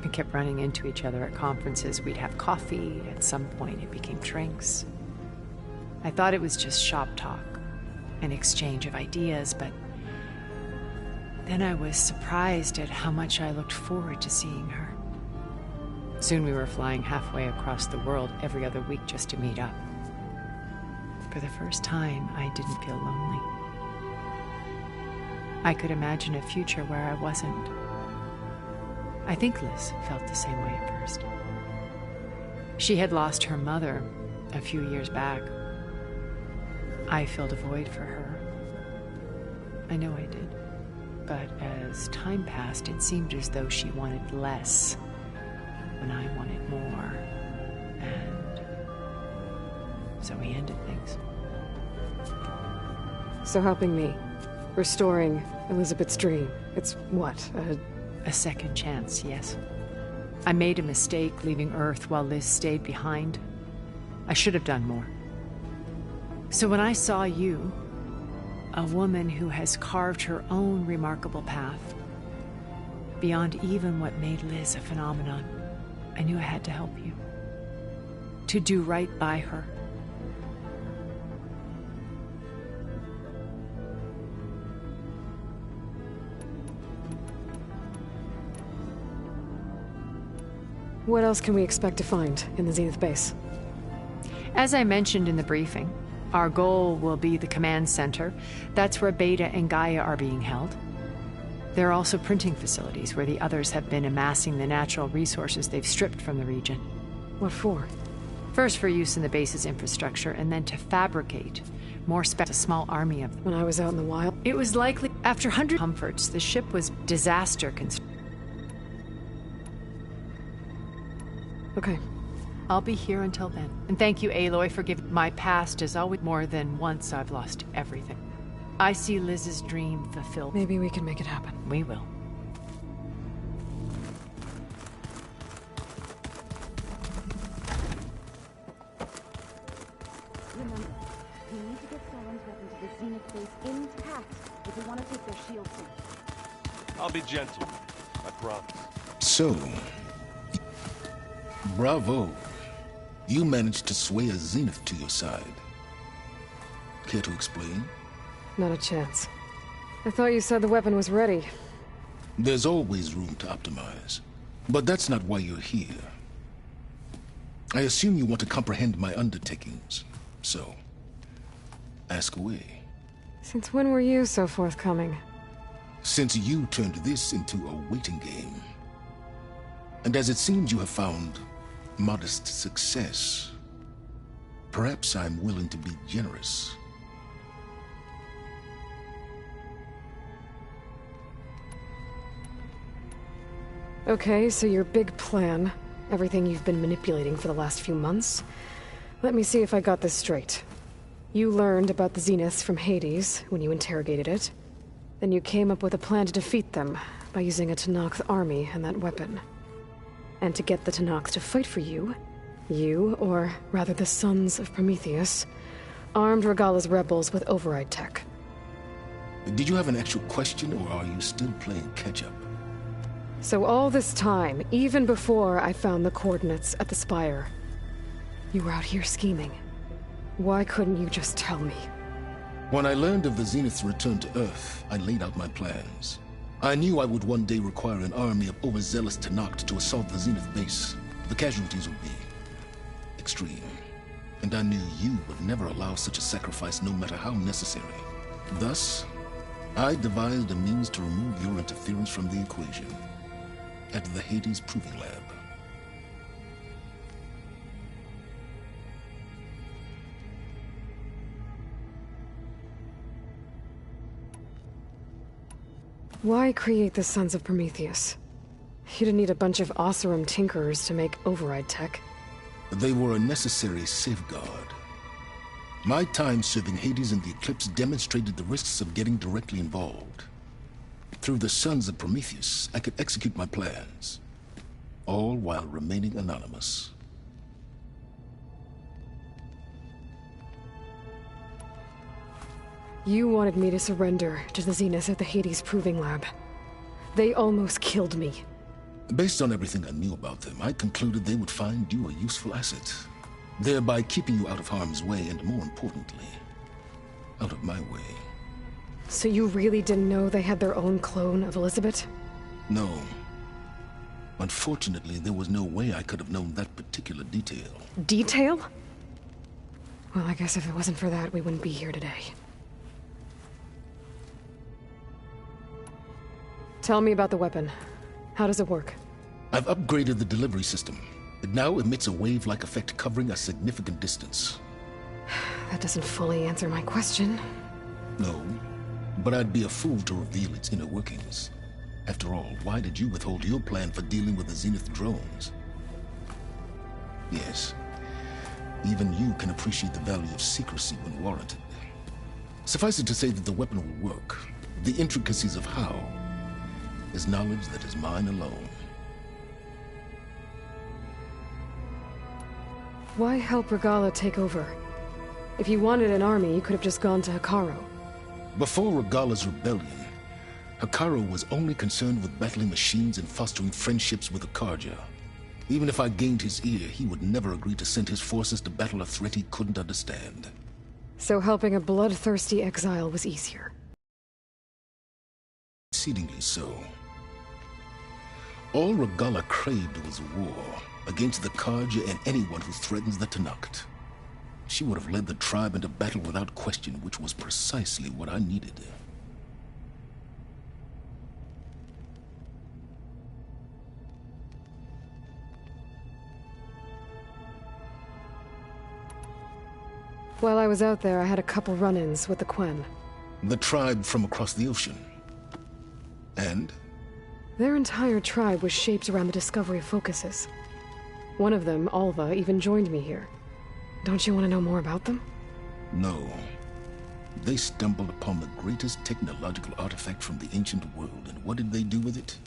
We kept running into each other at conferences. We'd have coffee. At some point, it became drinks. I thought it was just shop talk, an exchange of ideas, but then I was surprised at how much I looked forward to seeing her. Soon we were flying halfway across the world every other week just to meet up. For the first time, I didn't feel lonely. I could imagine a future where I wasn't. I think Liz felt the same way at first. She had lost her mother a few years back. I filled a void for her. I know I did. But as time passed, it seemed as though she wanted less when I wanted more. And so we ended things. So helping me, restoring Elizabeth's dream, it's what, a second chance, yes. I made a mistake leaving Earth while Liz stayed behind. I should have done more. So when I saw you, a woman who has carved her own remarkable path, beyond even what made Liz a phenomenon, I knew I had to help you. To do right by her. What else can we expect to find in the Zenith base? As I mentioned in the briefing, our goal will be the command center. That's where Beta and Gaia are being held. There are also printing facilities where the others have been amassing the natural resources they've stripped from the region. What for? First for use in the base's infrastructure, and then to fabricate more a small army of them. When I was out in the wild? It was likely, after 100 comforts, the ship was disaster constrained. Okay. I'll be here until then. And thank you, Aloy, for giving my past is always more than once I've lost everything. I see Liz's dream fulfilled. Maybe we can make it happen. We will. Remember, we need to get Sauron's weapon to the Zenith base intact if we want to take their shields in. I'll be gentle, I promise. So, bravo. You managed to sway a Zenith to your side. Care to explain? Not a chance. I thought you said the weapon was ready. There's always room to optimize. But that's not why you're here. I assume you want to comprehend my undertakings. So, ask away. Since when were you so forthcoming? Since you turned this into a waiting game. And as it seems you have found modest success, perhaps I'm willing to be generous. Okay, so your big plan, everything you've been manipulating for the last few months. Let me see if I got this straight. You learned about the Zeniths from Hades when you interrogated it. Then you came up with a plan to defeat them by using a Tenakth army and that weapon. And to get the Tenakth to fight for you, or rather the Sons of Prometheus, armed Regalla's rebels with override tech. Did you have an actual question, or are you still playing catch-up? So all this time, even before I found the coordinates at the Spire, you were out here scheming. Why couldn't you just tell me? When I learned of the Zenith's return to Earth, I laid out my plans. I knew I would one day require an army of overzealous Tenakth to assault the Zenith base. The casualties would be extreme. And I knew you would never allow such a sacrifice, no matter how necessary. Thus, I devised a means to remove your interference from the equation at the Hades Proving Lab. Why create the Sons of Prometheus? You didn't need a bunch of Oseram tinkerers to make override tech. They were a necessary safeguard. My time serving Hades and the Eclipse demonstrated the risks of getting directly involved. Through the Sons of Prometheus, I could execute my plans, all while remaining anonymous. You wanted me to surrender to the Zenith at the Hades Proving Lab. They almost killed me. Based on everything I knew about them, I concluded they would find you a useful asset, thereby keeping you out of harm's way and, more importantly, out of my way. So you really didn't know they had their own clone of Elizabeth? No. Unfortunately, there was no way I could have known that particular detail. Detail? Well, I guess if it wasn't for that, we wouldn't be here today. Tell me about the weapon. How does it work? I've upgraded the delivery system. It now emits a wave-like effect covering a significant distance. That doesn't fully answer my question. No, but I'd be a fool to reveal its inner workings. After all, why did you withhold your plan for dealing with the Zenith drones? Yes, even you can appreciate the value of secrecy when warranted. Suffice it to say that the weapon will work. The intricacies of how is knowledge that is mine alone. Why help Regalla take over? If you wanted an army, you could have just gone to Hekarro. Before Regalla's rebellion, Hekarro was only concerned with battling machines and fostering friendships with the Carja. Even if I gained his ear, he would never agree to send his forces to battle a threat he couldn't understand. So helping a bloodthirsty exile was easier. Exceedingly so. All Regalla craved was war against the Carja and anyone who threatens the Tenakth. She would have led the tribe into battle without question, which was precisely what I needed. While I was out there, I had a couple run-ins with the Quen. The tribe from across the ocean. And? Their entire tribe was shaped around the discovery of focuses. One of them, Alva, even joined me here. Don't you want to know more about them? No. They stumbled upon the greatest technological artifact from the ancient world, and what did they do with it?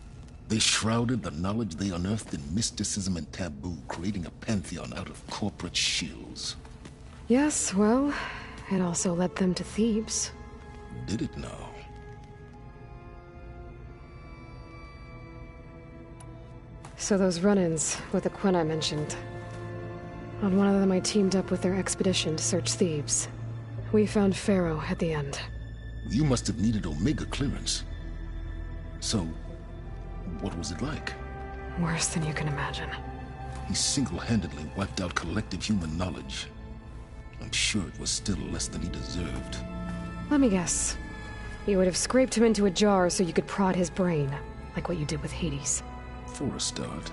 They shrouded the knowledge they unearthed in mysticism and taboo, creating a pantheon out of corporate shills. Yes, well, it also led them to Thebes. Did it now? So those run-ins with the Quen I mentioned. On one of them I teamed up with their expedition to search Thebes. We found Pharaoh at the end. You must have needed Omega clearance. So, what was it like? Worse than you can imagine. He single-handedly wiped out collective human knowledge. I'm sure it was still less than he deserved. Let me guess. You would have scraped him into a jar so you could prod his brain, like what you did with Hades. For a start.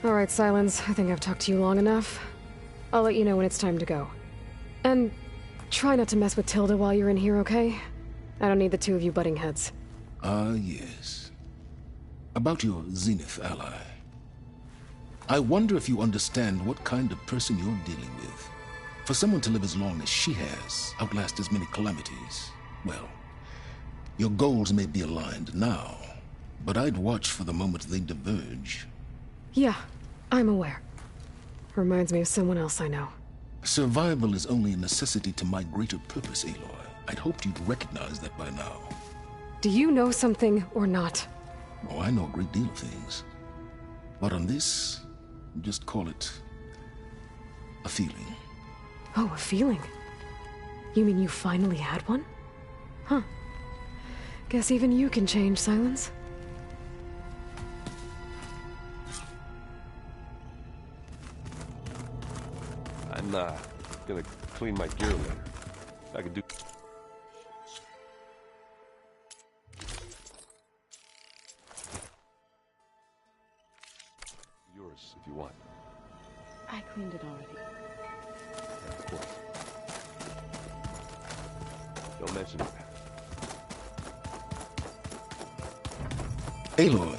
All right, Silence. I think I've talked to you long enough. I'll let you know when it's time to go. And try not to mess with Tilda while you're in here, okay? I don't need the two of you butting heads. Ah, yes. About your Zenith ally. I wonder if you understand what kind of person you're dealing with. For someone to live as long as she has, outlast as many calamities, well, your goals may be aligned now, but I'd watch for the moment they diverge. Yeah, I'm aware. Reminds me of someone else I know. Survival is only a necessity to my greater purpose, Aloy. I'd hoped you'd recognize that by now. Do you know something or not? Oh, I know a great deal of things. But on this, just call it a feeling. Oh, a feeling? You mean you finally had one? Huh. Guess even you can change, Silence. I'm gonna clean my gear later. I could do... Yours, if you want. I cleaned it already. Yeah, of course. Don't mention it. Aloy.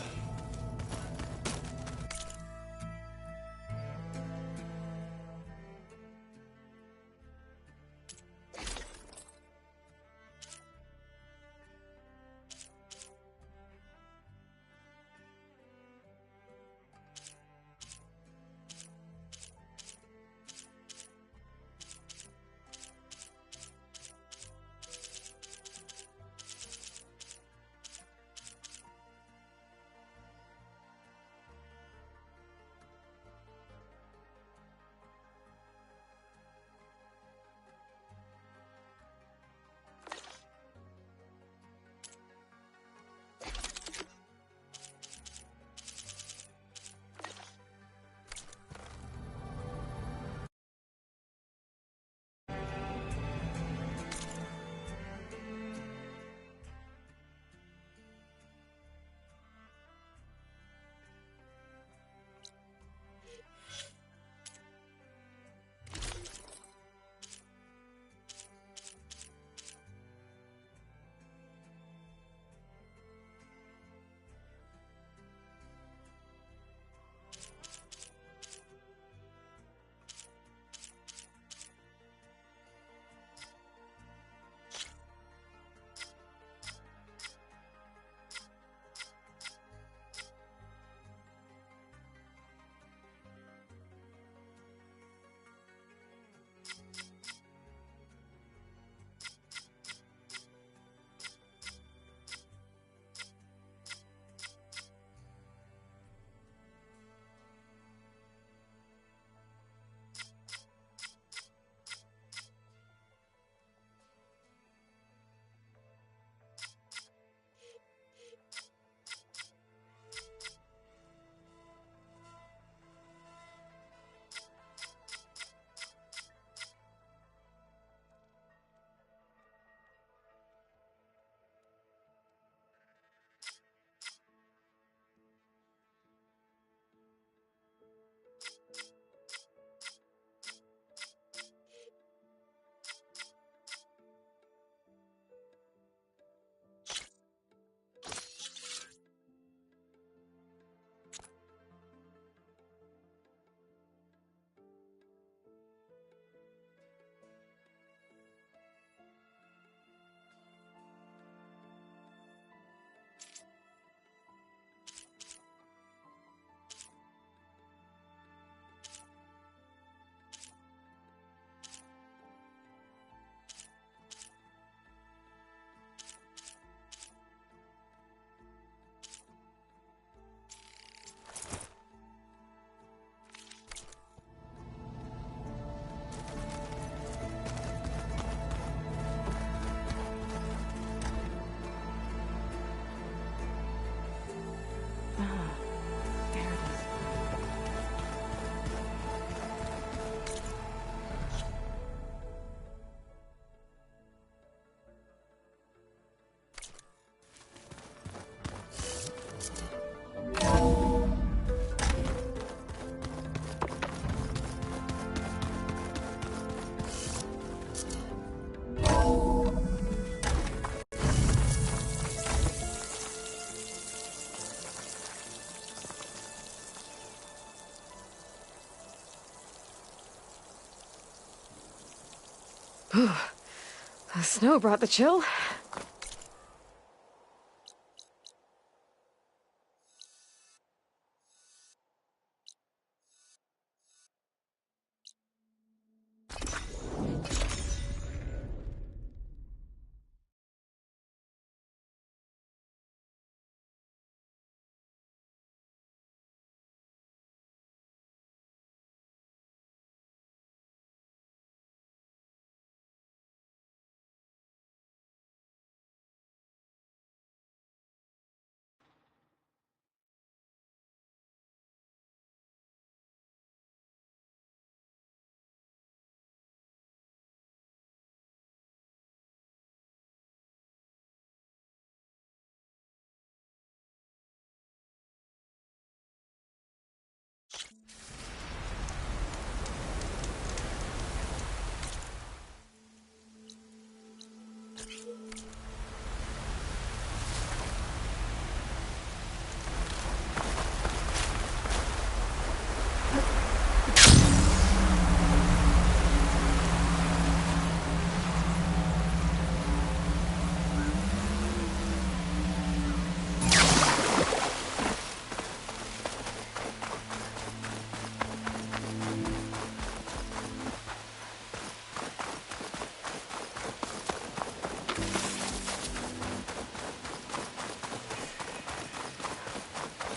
The snow brought the chill.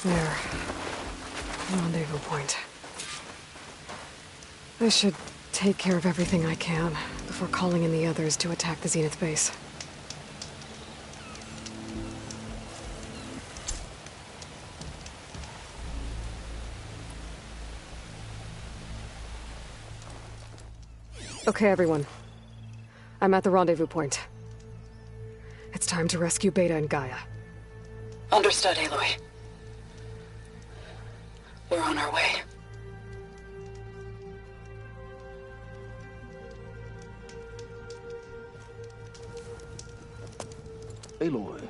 There. Rendezvous point. I should take care of everything I can before calling in the others to attack the Zenith base. Okay, everyone. I'm at the rendezvous point. It's time to rescue Beta and Gaia. Understood, Aloy. We're on our way. Aloy.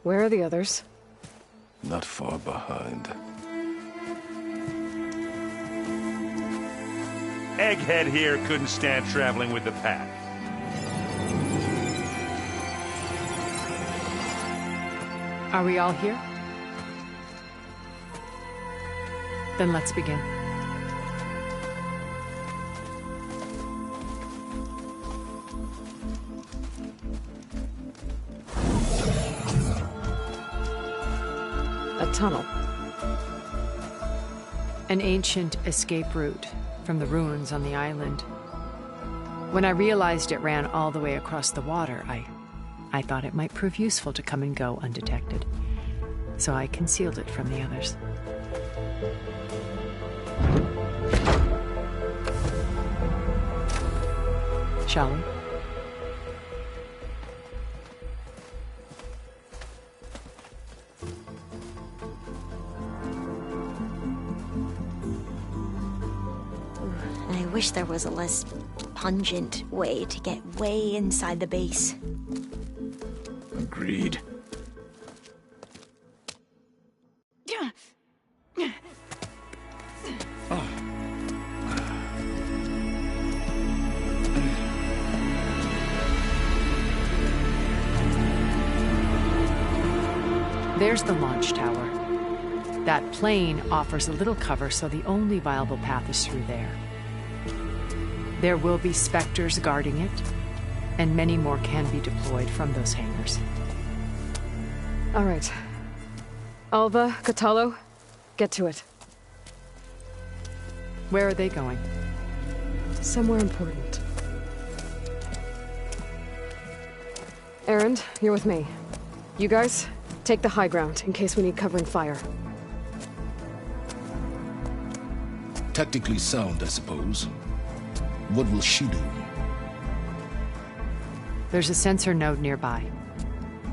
Where are the others? Not far behind. Egghead here couldn't stand traveling with the pack. Are we all here? Then let's begin. A tunnel. An ancient escape route from the ruins on the island. When I realized it ran all the way across the water, I thought it might prove useful to come and go undetected. So I concealed it from the others. Shall we? I wish there was a less pungent way to get way inside the base. Agreed. There's the launch tower. That plane offers a little cover, so the only viable path is through there. There will be Spectres guarding it, and many more can be deployed from those hangars. All right. Alva, Kotallo, get to it. Where are they going? Somewhere important. Erend, you're with me. You guys, take the high ground in case we need covering fire. Tactically sound, I suppose. What will she do? There's a sensor node nearby.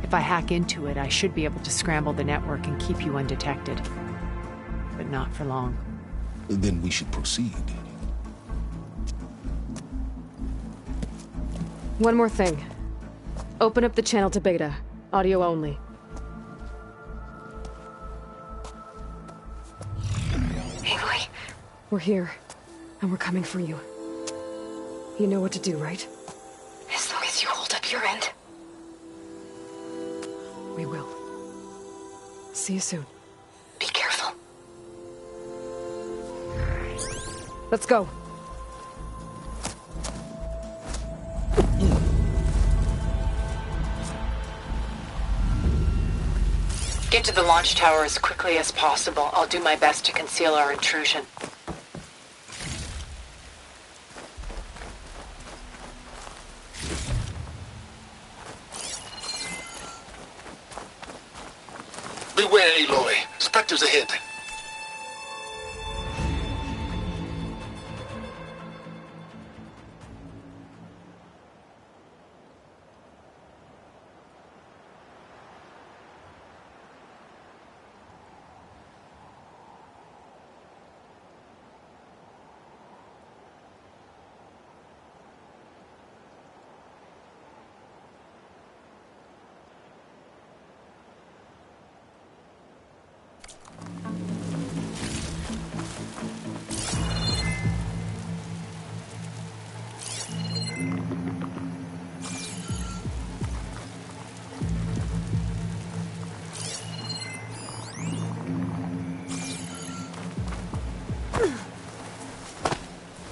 If I hack into it, I should be able to scramble the network and keep you undetected. But not for long. Then we should proceed. One more thing. Open up the channel to Beta. Audio only. Aloy? We're here, and we're coming for you. You know what to do, right? As long as you hold up your end. We will. See you soon. Be careful. Let's go. Get to the launch tower as quickly as possible. I'll do my best to conceal our intrusion. Beware, Aloy. Spectres ahead.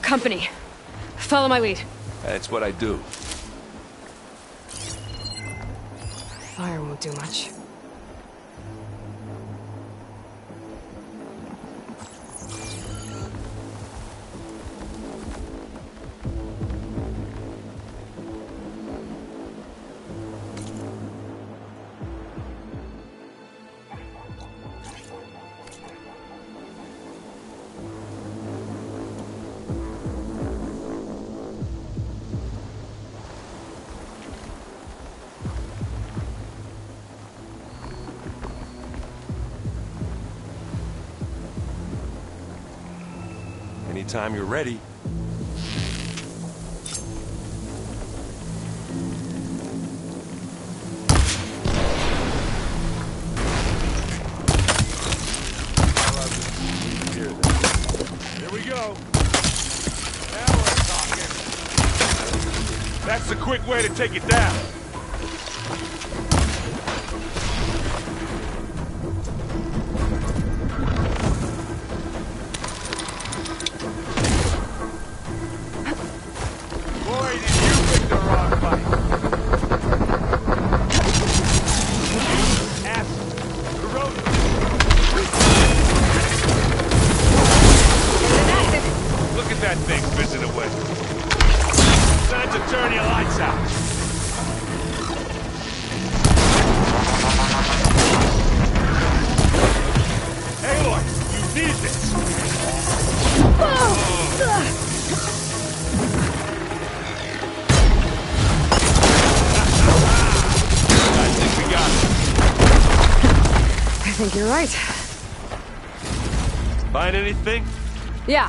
Company. Follow my lead. That's what I do. Fire won't do much. Anytime you're ready. Here we go. Now we're talking. That's the quick way to take it down. I think you're right. Find anything? Yeah.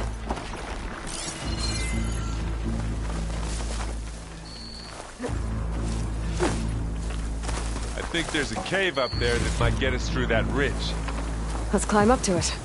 I think there's a cave up there that might get us through that ridge. Let's climb up to it.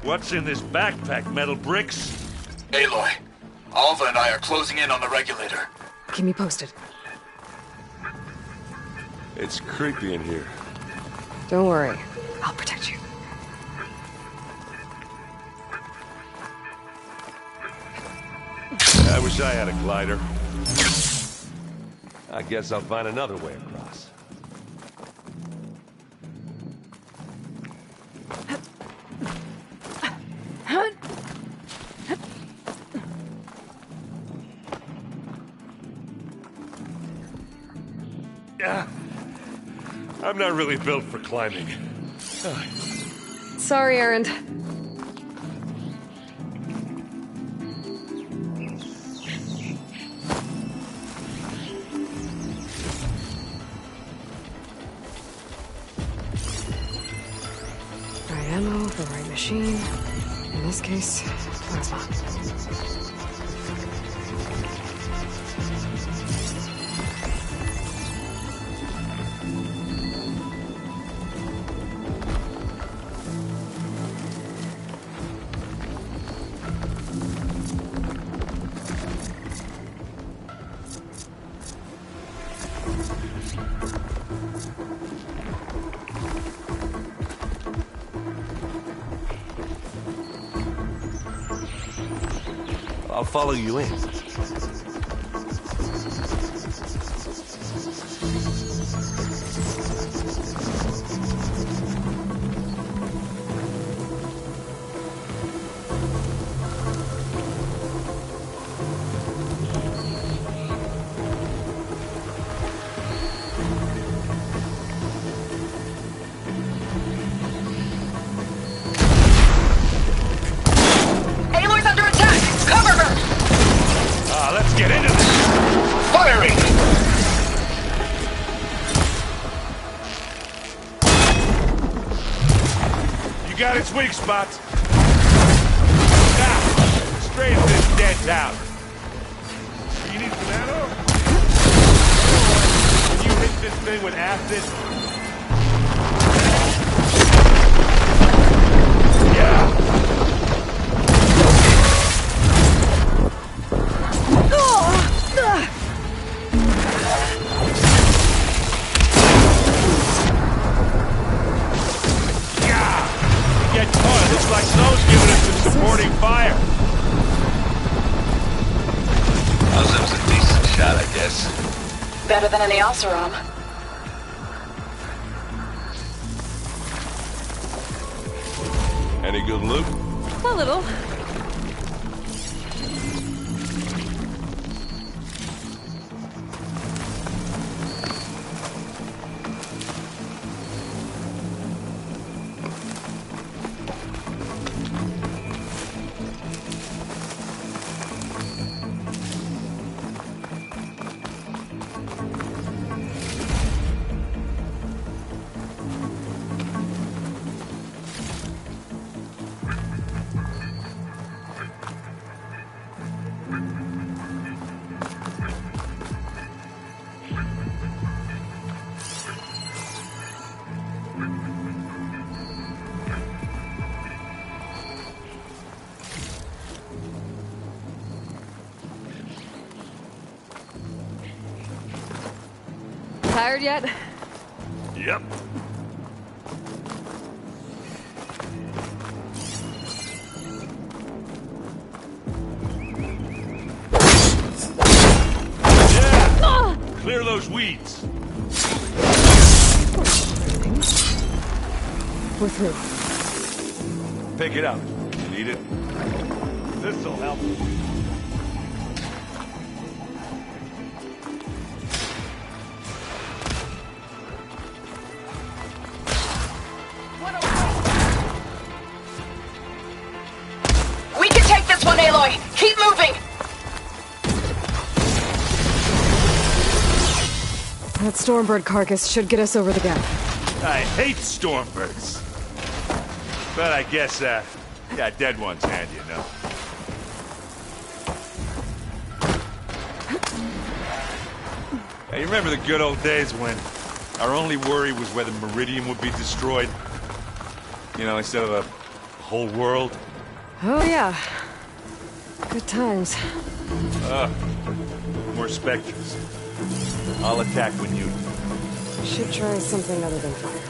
What's in this backpack, metal bricks? Aloy, Alva and I are closing in on the regulator. Keep me posted. It's creepy in here. Don't worry. I'll protect you. I wish I had a glider. I guess I'll find another way across. I'm not really built for climbing. Sorry, Erend. Right ammo for the right machine. In this case, plasma. I'll follow you in. Aloy's under attack! Cover her! Let's get into this. Firing! You got its weak spots. Now, straight to this dead town. You need some ammo? Can you hit this thing with acid? Yeah. Get caught. Looks like Snow's giving us some supporting fire. Ozim's a decent shot, I guess. Better than any Oseram. Any good loot? A little. Tired yet? Yep. Yeah! Clear those weeds. We're through. Pick it up. You need it? This'll help. We can take this one, Aloy! Keep moving! That Stormbird carcass should get us over the gap. I hate Stormbirds. But I guess, yeah, dead ones handy, you know. Hey, you remember the good old days when our only worry was whether Meridian would be destroyed? You know, instead of a whole world? Oh, yeah. Good times. More specters. I'll attack when you... Should try something other than fire.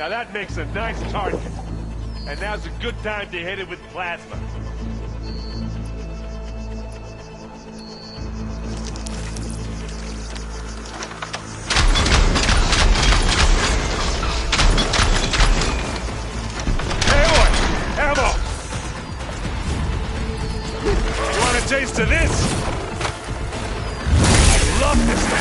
Now that makes a nice target. And now's a good time to hit it with plasma. Ammo! You want a taste of this? I love this thing!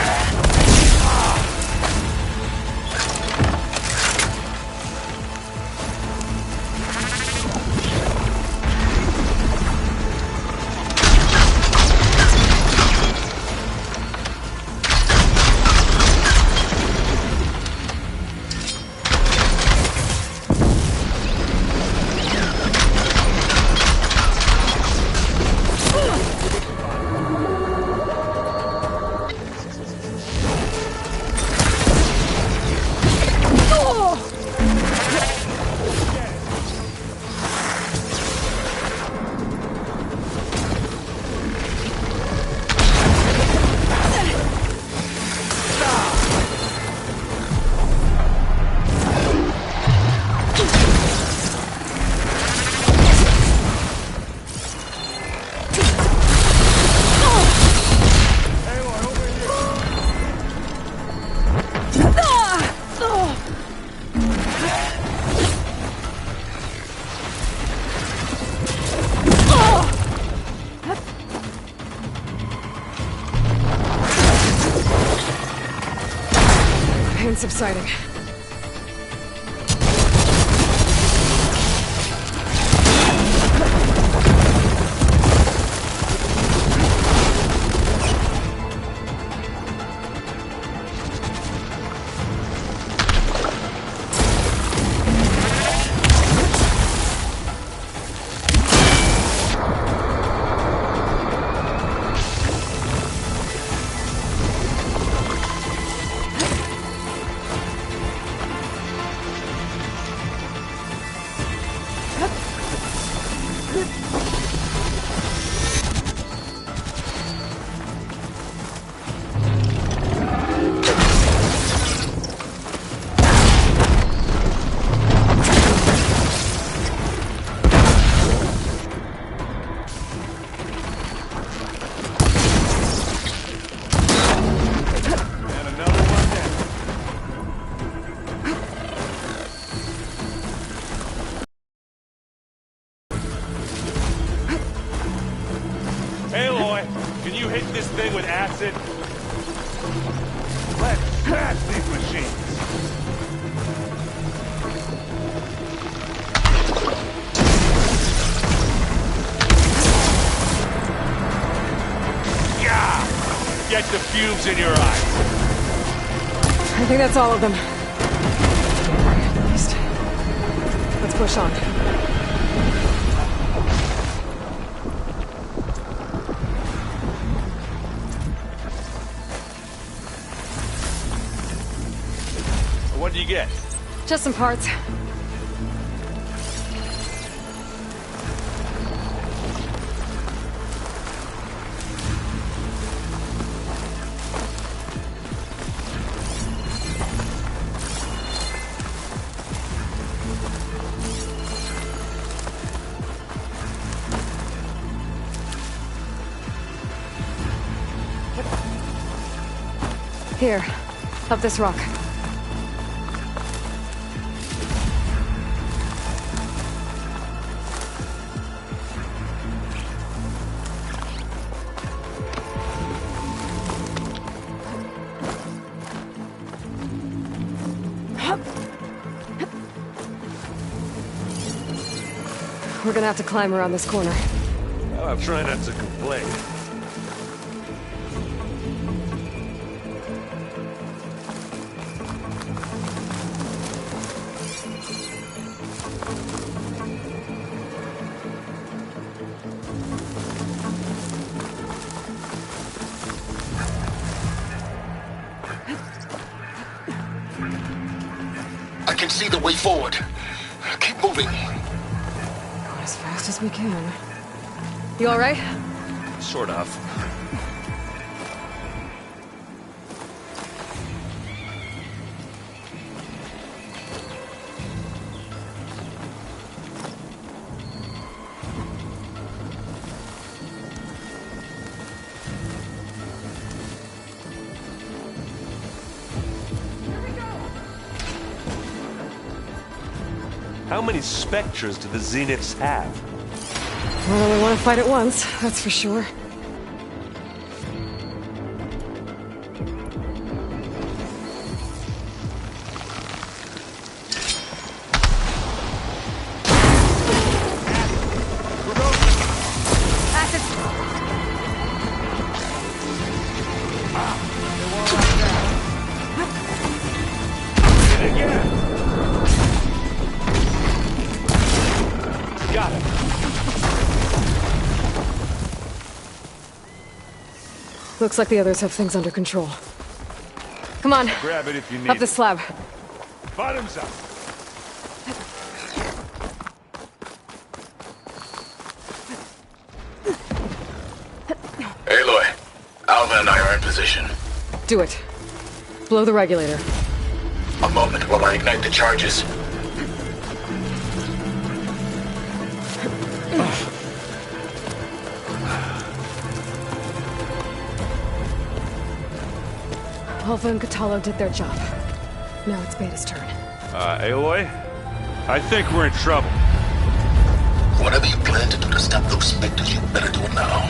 Pain subsiding. Aloy, can you hit this thing with acid? Let's smash these machines! Yeah! Get the fumes in your eyes! I think that's all of them. At least. Let's push on. What do you get? Just some parts. Here, up this rock. We're gonna have to climb around this corner. Well, I'll try not to complain. I can see the way forward. Keep moving. Go as fast as we can. You all right? Sort of. How many Spectres do the Zeniths have? I only want to fight it once, that's for sure. Looks like the others have things under control. Come on. Grab it if you need Up the slab. Bottoms up. Aloy, Alva and I are in position. Do it. Blow the regulator. A moment while I ignite the charges. Alpha and Kotallo did their job. Now it's Beta's turn. Aloy? I think we're in trouble. Whatever you plan to do to stop those Spectres, you better do it now.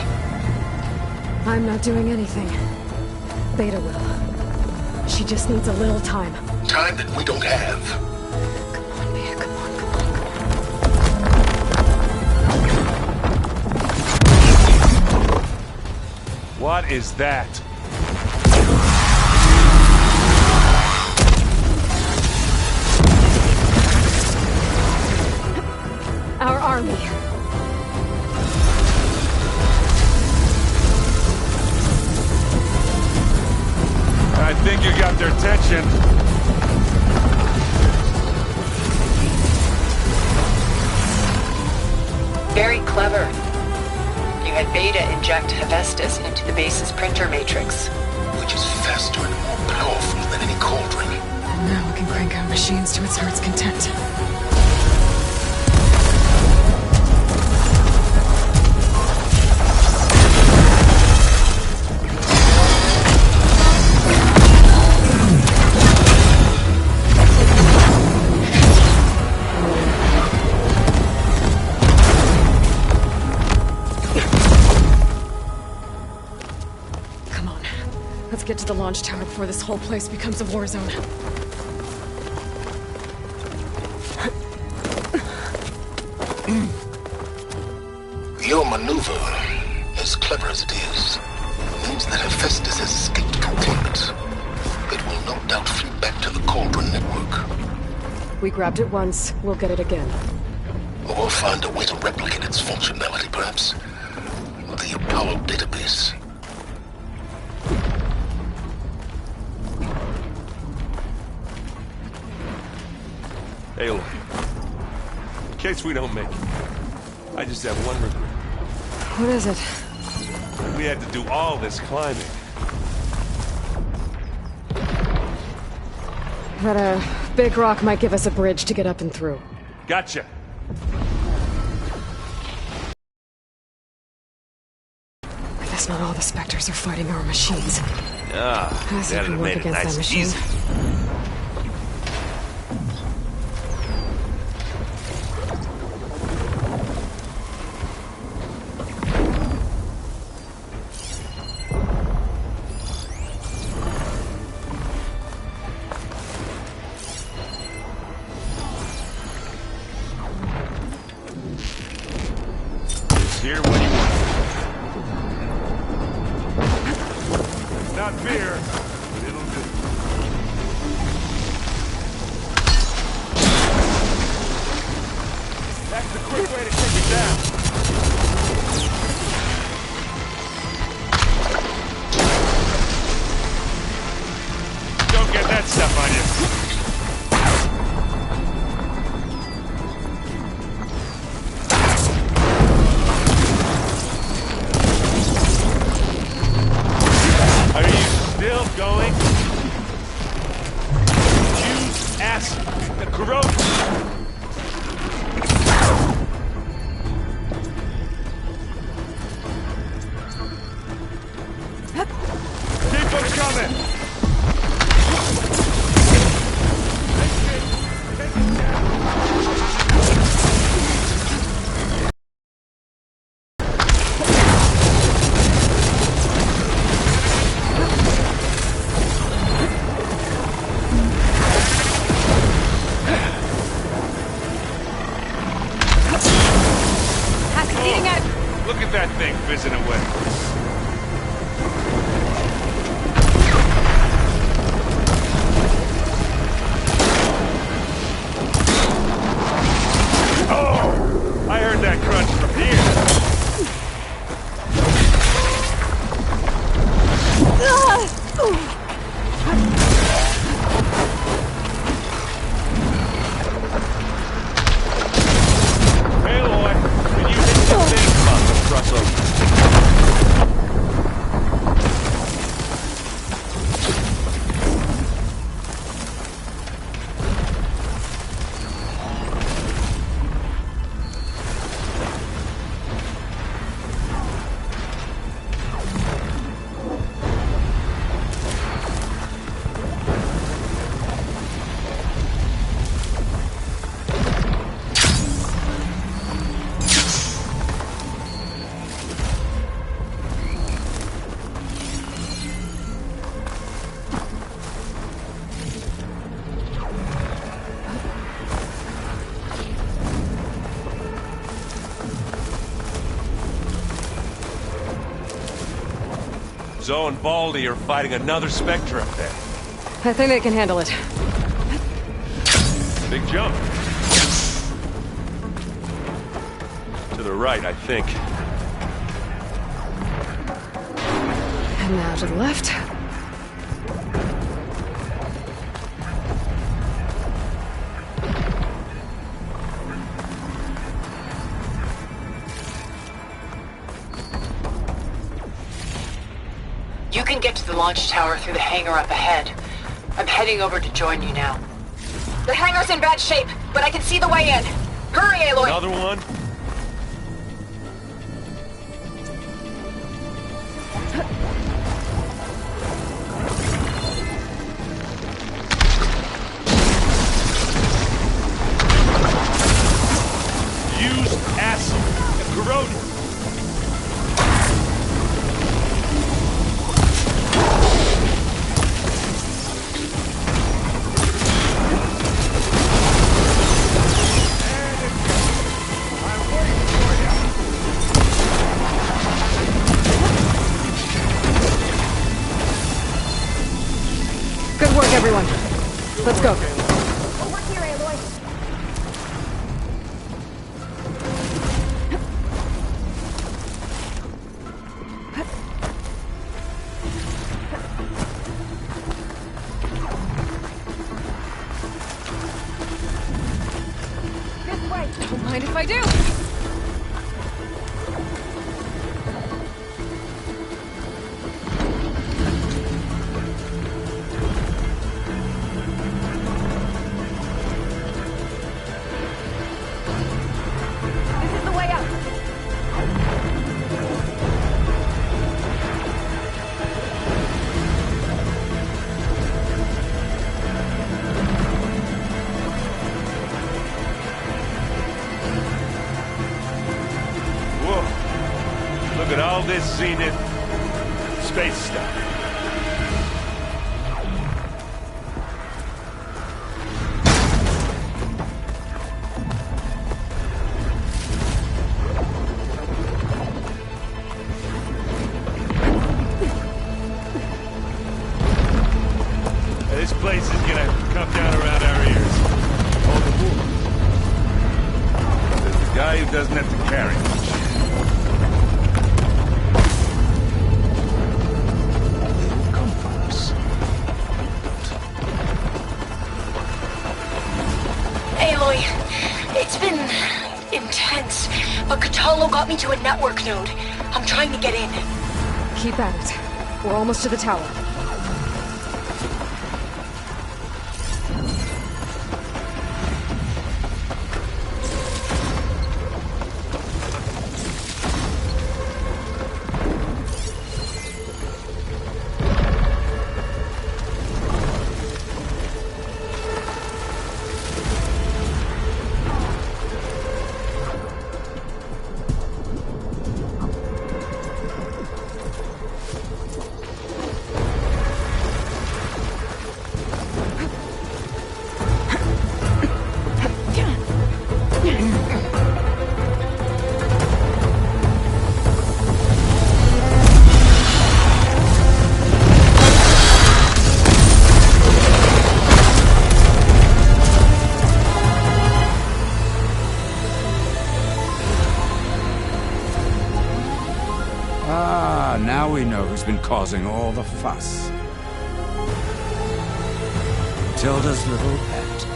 I'm not doing anything. Beta will. She just needs a little time. Time that we don't have. Come on, Beta, come on, come on. What is that? Our army. I think you got their attention. Very clever. You had Beta inject Hephaestus into the base's printer matrix. Which is faster and more powerful than any cauldron. And now we can crank out machines to its heart's content. Get to the launch tower before this whole place becomes a war zone. Your maneuver, as clever as it is, means that Hephaestus has escaped containment. It will no doubt flee back to the Cauldron network. We grabbed it once, we'll get it again. Or find a way to replicate its functionality, perhaps. The Apollo database. Aloy, in case we don't make it, I just have one regret. What is it? We had to do all this climbing. That a big rock might give us a bridge to get up and through. Gotcha. I guess not all the Spectres are fighting our machines. Ah, that'd have made it nice and easy. Here, what do you want? Not fear, but it'll do. That's the quick way to take it down. Don't get that stuff on you. Still going? Use acid. The corrosion. Keep them coming. Bleeding out. Look at that thing fizzing away. Oh! I heard that crunch from here. Aloy, can you hit the thing? Come on, let's cross over. Zoe and Baldy are fighting another Spectre up there. I think they can handle it. Big jump. To the right, I think. And now to the left. You can get to the launch tower through the hangar up ahead. I'm heading over to join you now. The hangar's in bad shape, but I can see the way in. Hurry, Aloy! Another one? Use acid and corroding. Good work, everyone. Let's go. Over here, Aloy. This way. Don't mind if I do. This is the way out. Whoa. Look at all this Zenith space stuff. This place is gonna come down around our ears. All the more. There's the guy who doesn't have to carry much. Aloy, it's been intense, but Kotallo got me to a network node. I'm trying to get in. Keep at it. We're almost to the tower. Ah, now we know who's been causing all the fuss. Tilda's little pet.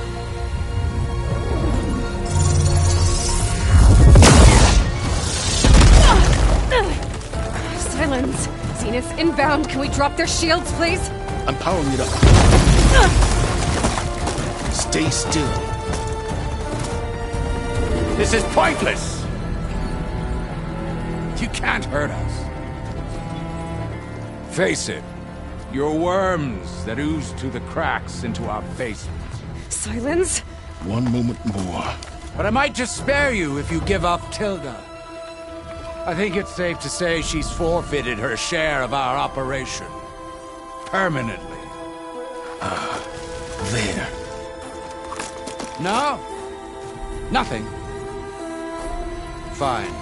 Silence! Zenith inbound. Can we drop their shields, please? I'm powering it up. Stay still. This is pointless! You can't hurt us. Face it, you're worms that ooze through the cracks into our faces. Silence? One moment more. But I might just spare you if you give up Tilda. I think it's safe to say she's forfeited her share of our operation. Permanently. There. No? Nothing. Fine.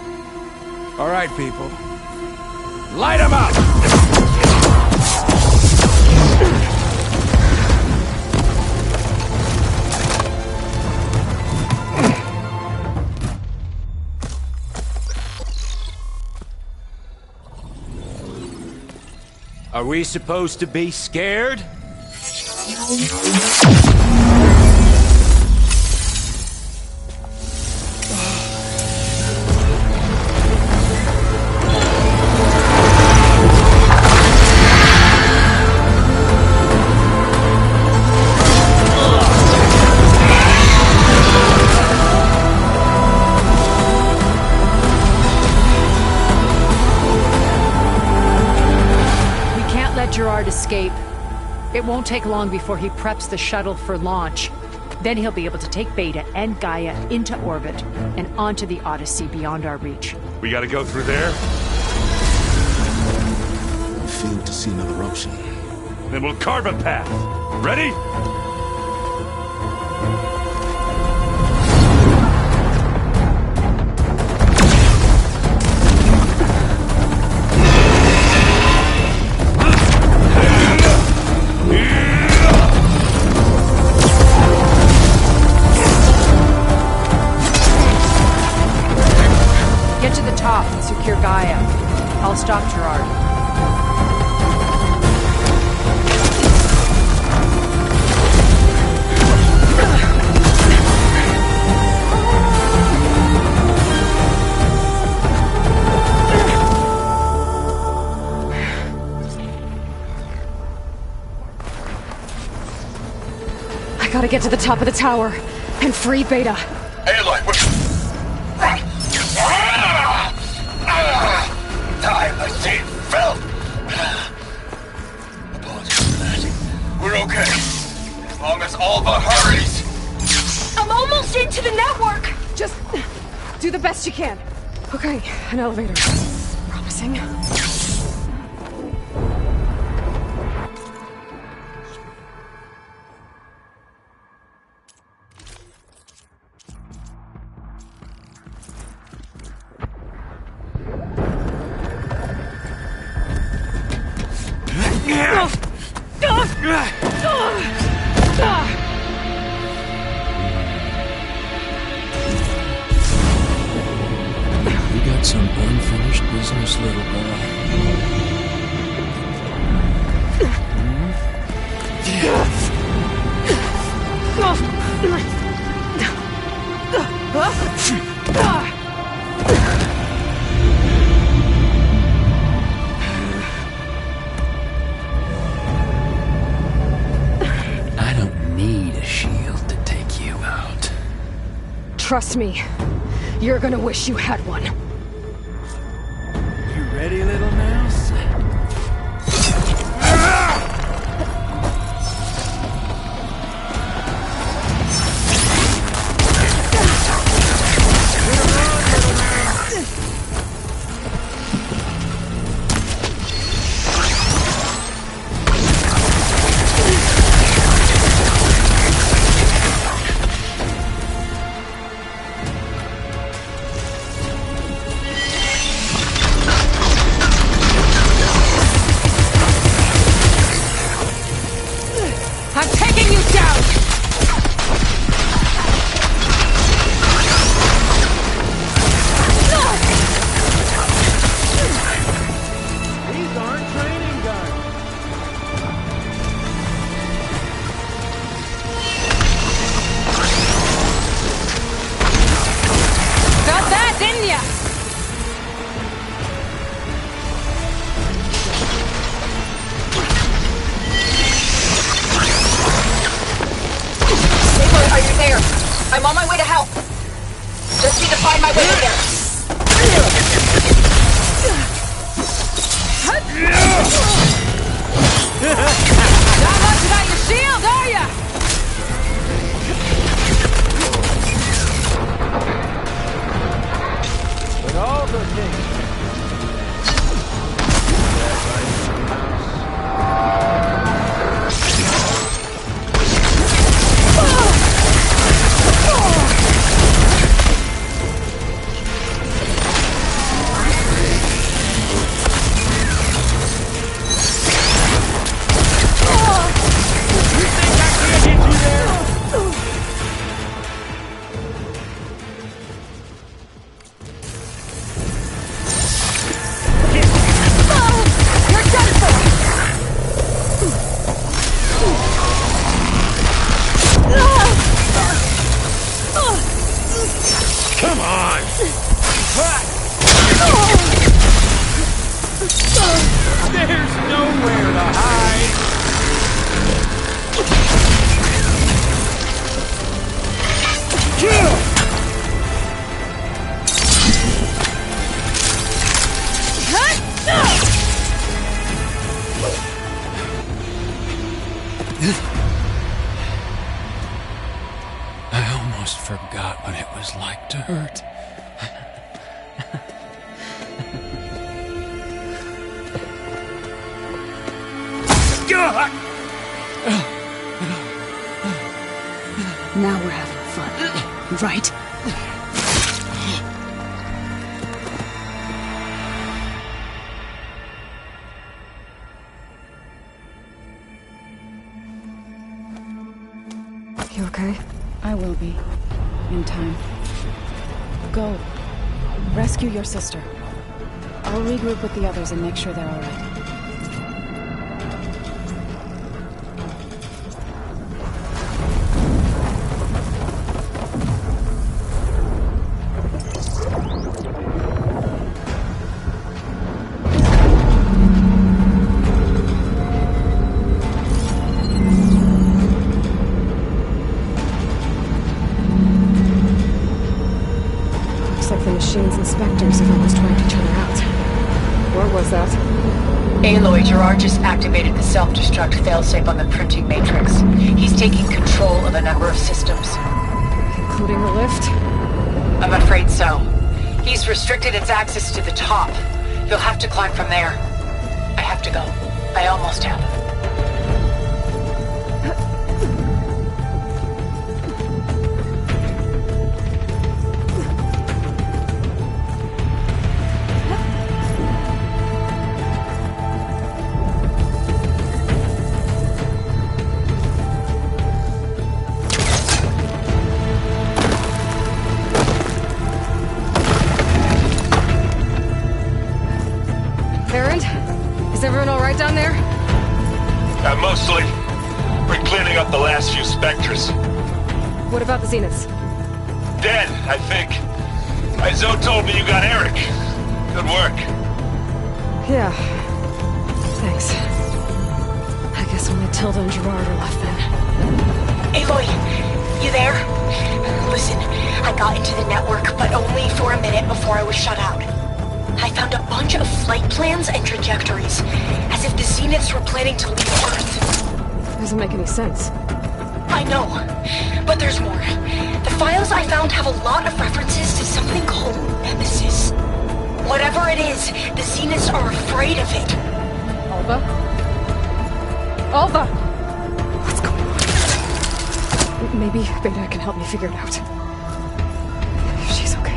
All right, people. Light 'em up! Are we supposed to be scared? Gerard escape. It won't take long before he preps the shuttle for launch. Then he'll be able to take Beta and Gaia into orbit and onto the Odyssey beyond our reach. We gotta go through there? I fail to see another option. Then we'll carve a path. Ready? Get to the top and secure Gaia. I'll stop Gerard. I gotta get to the top of the tower and free Beta. Aloy, I see it fell. Apologies for that. We're okay. As long as Alva hurries. I'm almost into the network! Just do the best you can. Okay, an elevator. Promising. You got some unfinished business, little I don't need a shield to take you out. Trust me, you're gonna wish you had one. You ready, little mouse? Come on! There's nowhere to hide! I almost forgot what it was like to hurt. Now we're having fun, right? You okay? I will be. In time. Go. Rescue your sister. I'll regroup with the others and make sure they're alright. Looks like the machine's inspectors have almost wiped each other out. What was that? Aloy, Gerard just activated the self-destruct failsafe on the printing matrix. He's taking control of a number of systems. Including the lift? I'm afraid so. He's restricted its access to the top. You'll have to climb from there. I have to go. I almost have. Is everyone all right down there? Mostly. We're cleaning up the last few Spectres. What about the Zeniths? Dead, I think. Zoe told me you got Eric. Good work. Yeah. Thanks. I guess only Tilda and Gerard are left then. Aloy, you there? Listen, I got into the network, but only for a minute before I was shut out. I found a bunch of flight plans and trajectories, as if the Zeniths were planning to leave Earth. Doesn't make any sense. I know, but there's more. The files I found have a lot of references to something called Nemesis. Whatever it is, the Zeniths are afraid of it. Alva? Alva! What's going on? Maybe Beta can help me figure it out. If she's okay.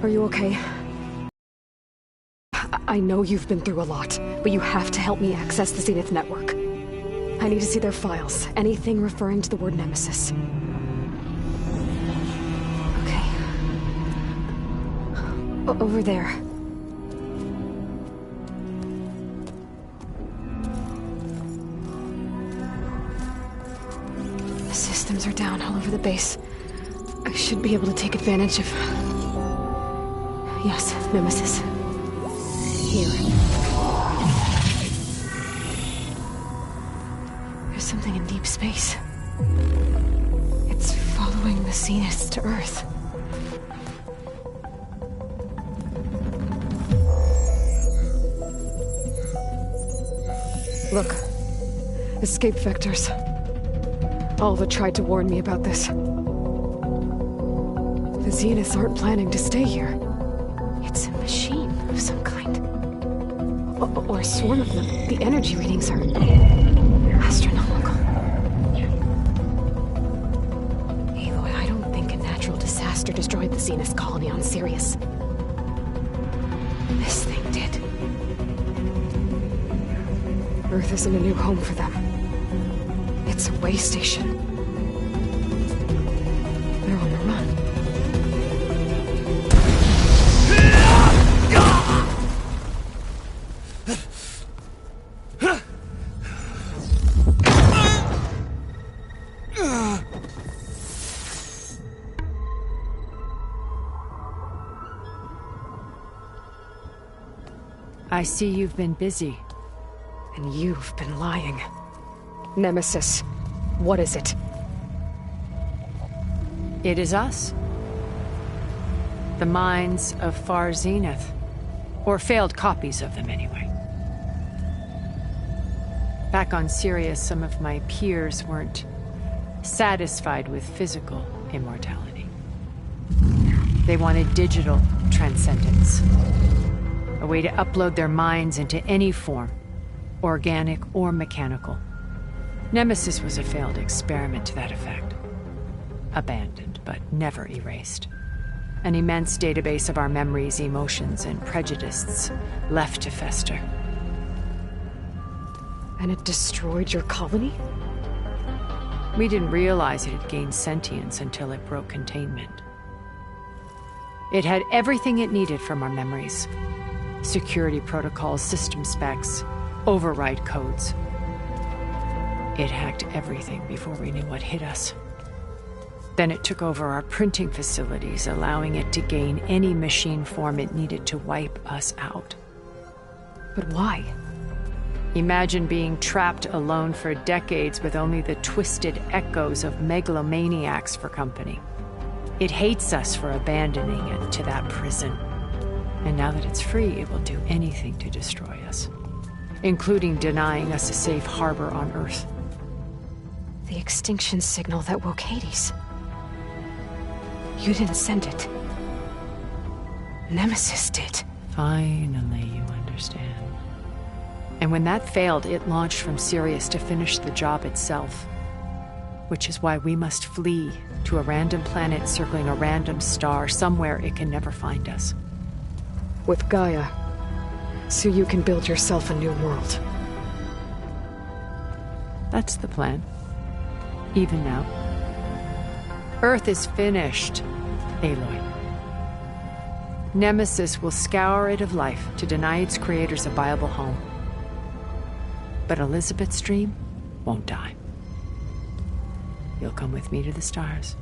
Are you okay? I know you've been through a lot, but you have to help me access the Zenith network. I need to see their files. Anything referring to the word Nemesis. Okay. Over there. The systems are down all over the base. I should be able to take advantage of... Yes, Nemesis. Here. There's something in deep space. It's following the Zeniths to Earth. Look. Escape vectors. Alva tried to warn me about this. The Zeniths aren't planning to stay here. It's a machine of some kind. Or a swarm of them. The energy readings are... astronomical. Aloy, I don't think a natural disaster destroyed the Zenith colony on Sirius. This thing did. Earth isn't a new home for them. It's a way station. They're on the run. I see you've been busy. And you've been lying. Nemesis, what is it? It is us. The minds of Far Zenith. Or failed copies of them, anyway. Back on Sirius, some of my peers weren't satisfied with physical immortality. They wanted digital transcendence. A way to upload their minds into any form, organic or mechanical. Nemesis was a failed experiment to that effect. Abandoned, but never erased. An immense database of our memories, emotions, and prejudices left to fester. And it destroyed your colony? We didn't realize it had gained sentience until it broke containment. It had everything it needed from our memories. Security protocols, system specs, override codes. It hacked everything before we knew what hit us. Then it took over our printing facilities, allowing it to gain any machine form it needed to wipe us out. But why? Imagine being trapped alone for decades with only the twisted echoes of megalomaniacs for company. It hates us for abandoning it to that prison. And now that it's free, it will do anything to destroy us, including denying us a safe harbor on Earth. The extinction signal that woke Hades. You didn't send it. Nemesis did. Finally, you understand. And when that failed, it launched from Sirius to finish the job itself. Which is why we must flee to a random planet circling a random star, somewhere it can never find us. With Gaia, so you can build yourself a new world. That's the plan. Even now. Earth is finished, Aloy. Nemesis will scour it of life to deny its creators a viable home. But Elizabeth's dream won't die. You'll come with me to the stars.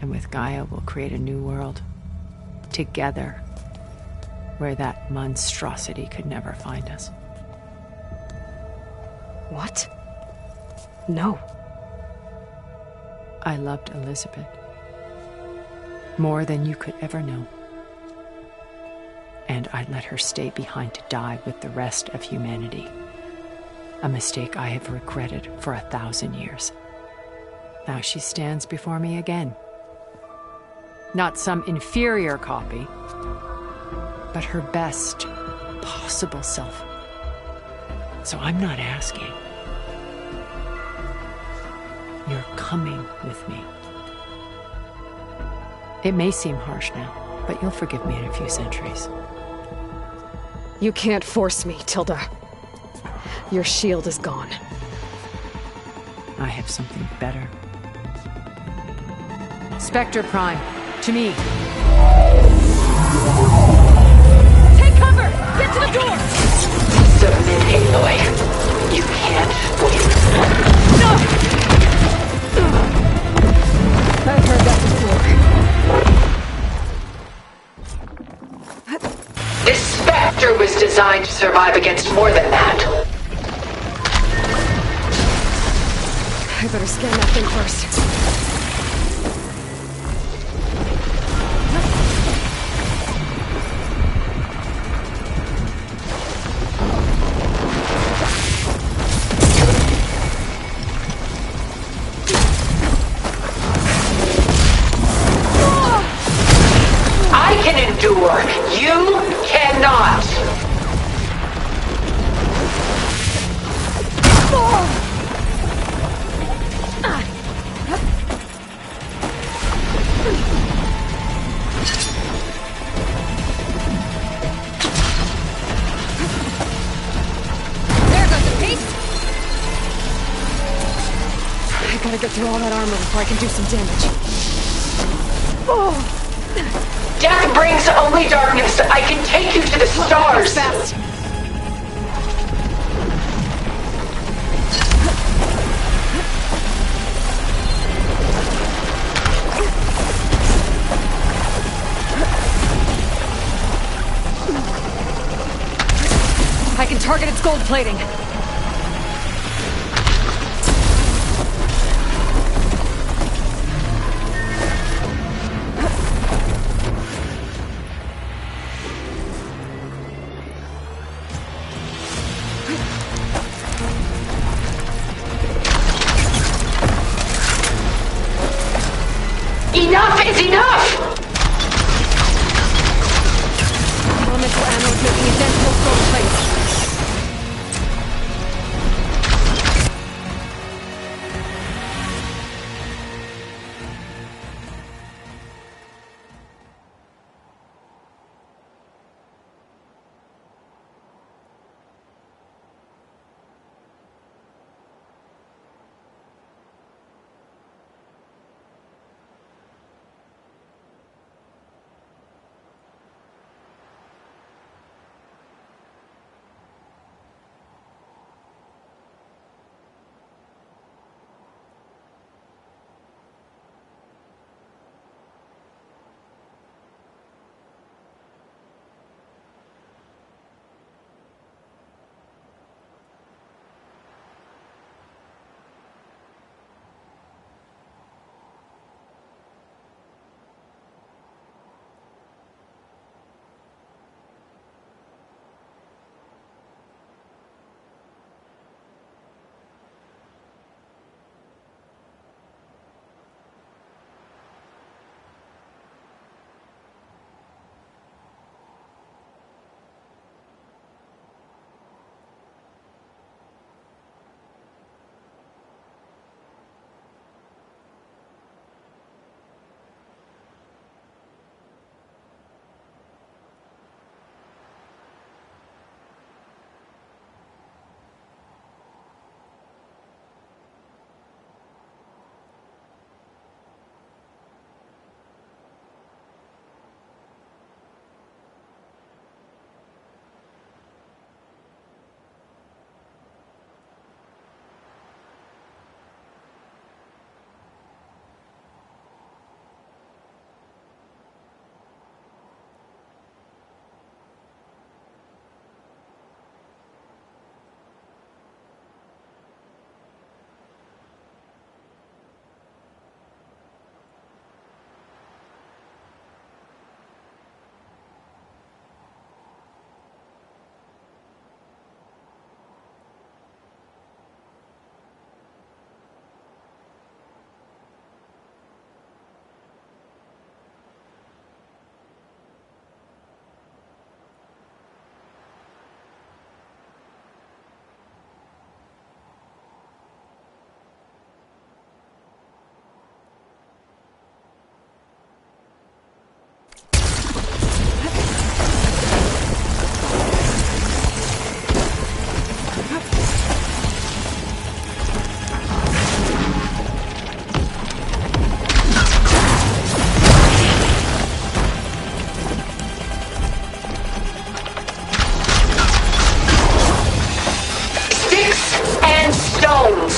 And with Gaia, we'll create a new world. Together, where that monstrosity could never find us. What? No. I loved Elizabeth. More than you could ever know. And I let her stay behind to die with the rest of humanity. A mistake I have regretted for 1,000 years. Now she stands before me again. Not some inferior copy, but her best possible self. So I'm not asking. You're coming with me. It may seem harsh now, but you'll forgive me in a few centuries. You can't force me, Tilda. Your shield is gone. I have something better. Spectre Prime, to me. Take cover! Get to the door! Submit, Aloy. You can't win. No! I've heard that before. This Spectre was designed to survive against more than that. I better scan that thing first. I can endure. You cannot. There goes the piece! I gotta get through all that armor before I can do some damage. Death brings only darkness. I can take you to the stars. Fast. I can target its gold plating. Enough is enough! Elemental anodes making identical gold plates.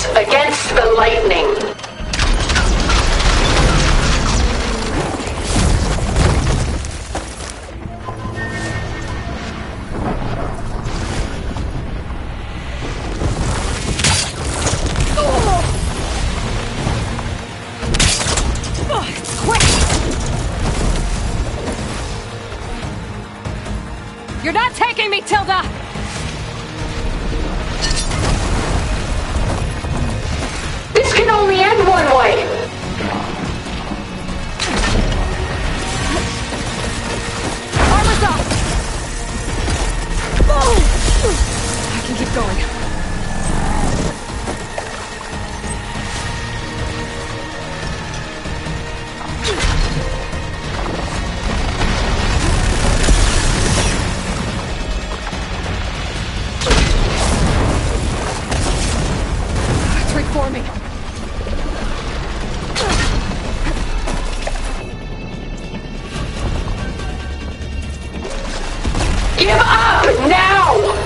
Zeus against the lightning. You're not taking me, Tilda! This can only end one way! Armor's up! Oh! I can keep going. For me. Give up now!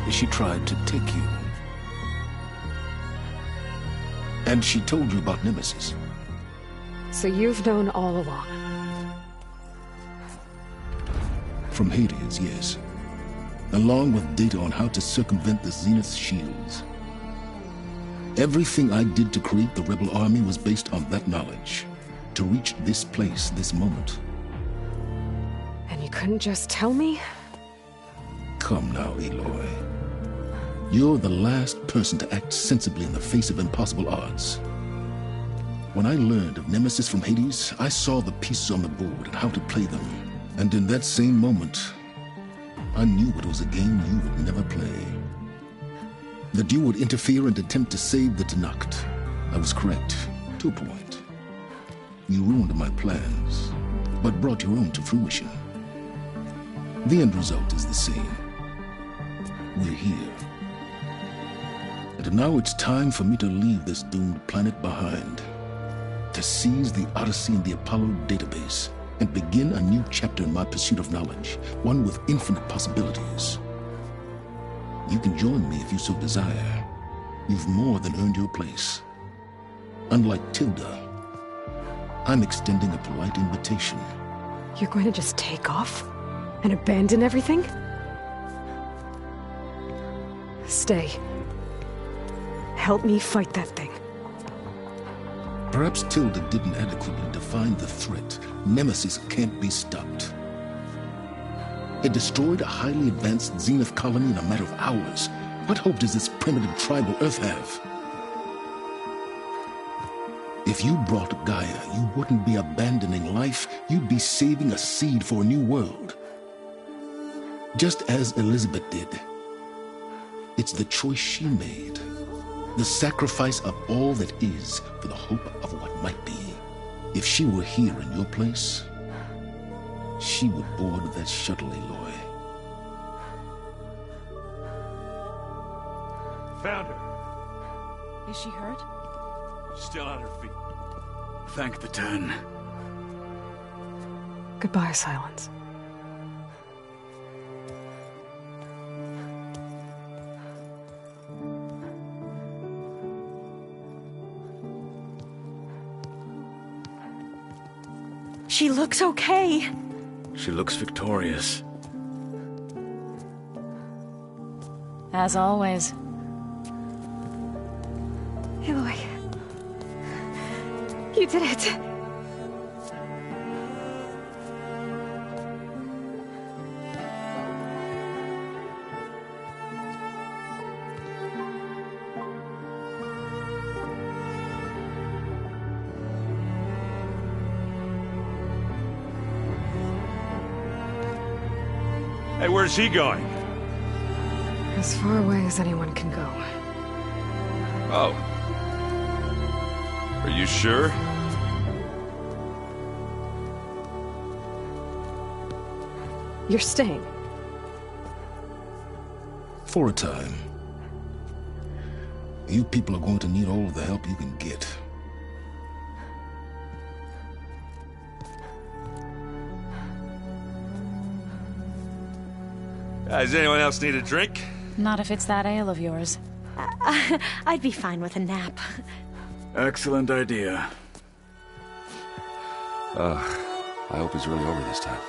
She tried to take you. And she told you about Nemesis. So you've known all along. From Hades, yes. Along with data on how to circumvent the Zenith's shields. Everything I did to create the Rebel Army was based on that knowledge. To reach this place, this moment. And you couldn't just tell me? Come now, Aloy. You're the last person to act sensibly in the face of impossible odds. When I learned of Nemesis from Hades, I saw the pieces on the board and how to play them. And in that same moment, I knew it was a game you would never play. That you would interfere and attempt to save the Tenakth. I was correct, to a point. You ruined my plans, but brought your own to fruition. The end result is the same. We're here. And now it's time for me to leave this doomed planet behind. To seize the Odyssey and the Apollo database, and begin a new chapter in my pursuit of knowledge, one with infinite possibilities. You can join me if you so desire. You've more than earned your place. Unlike Tilda, I'm extending a polite invitation. You're going to just take off? And abandon everything? Stay. Help me fight that thing. Perhaps Tilda didn't adequately define the threat. Nemesis can't be stopped. It destroyed a highly advanced Zenith colony in a matter of hours. What hope does this primitive tribal Earth have? If you brought Gaia, you wouldn't be abandoning life, you'd be saving a seed for a new world. Just as Elizabeth did. It's the choice she made. The sacrifice of all that is for the hope of what might be. If she were here in your place, she would board that shuttle, Aloy. Found her. Is she hurt? Still on her feet. Thank the Ten. Goodbye, Silence. She looks okay. She looks victorious. As always. Aloy. You did it. Hey, where's he going? As far away as anyone can go. Oh. Are you sure? You're staying. For a time. You people are going to need all of the help you can get. Does anyone else need a drink? Not if it's that ale of yours. I'd be fine with a nap. Excellent idea. I hope it's really over this time.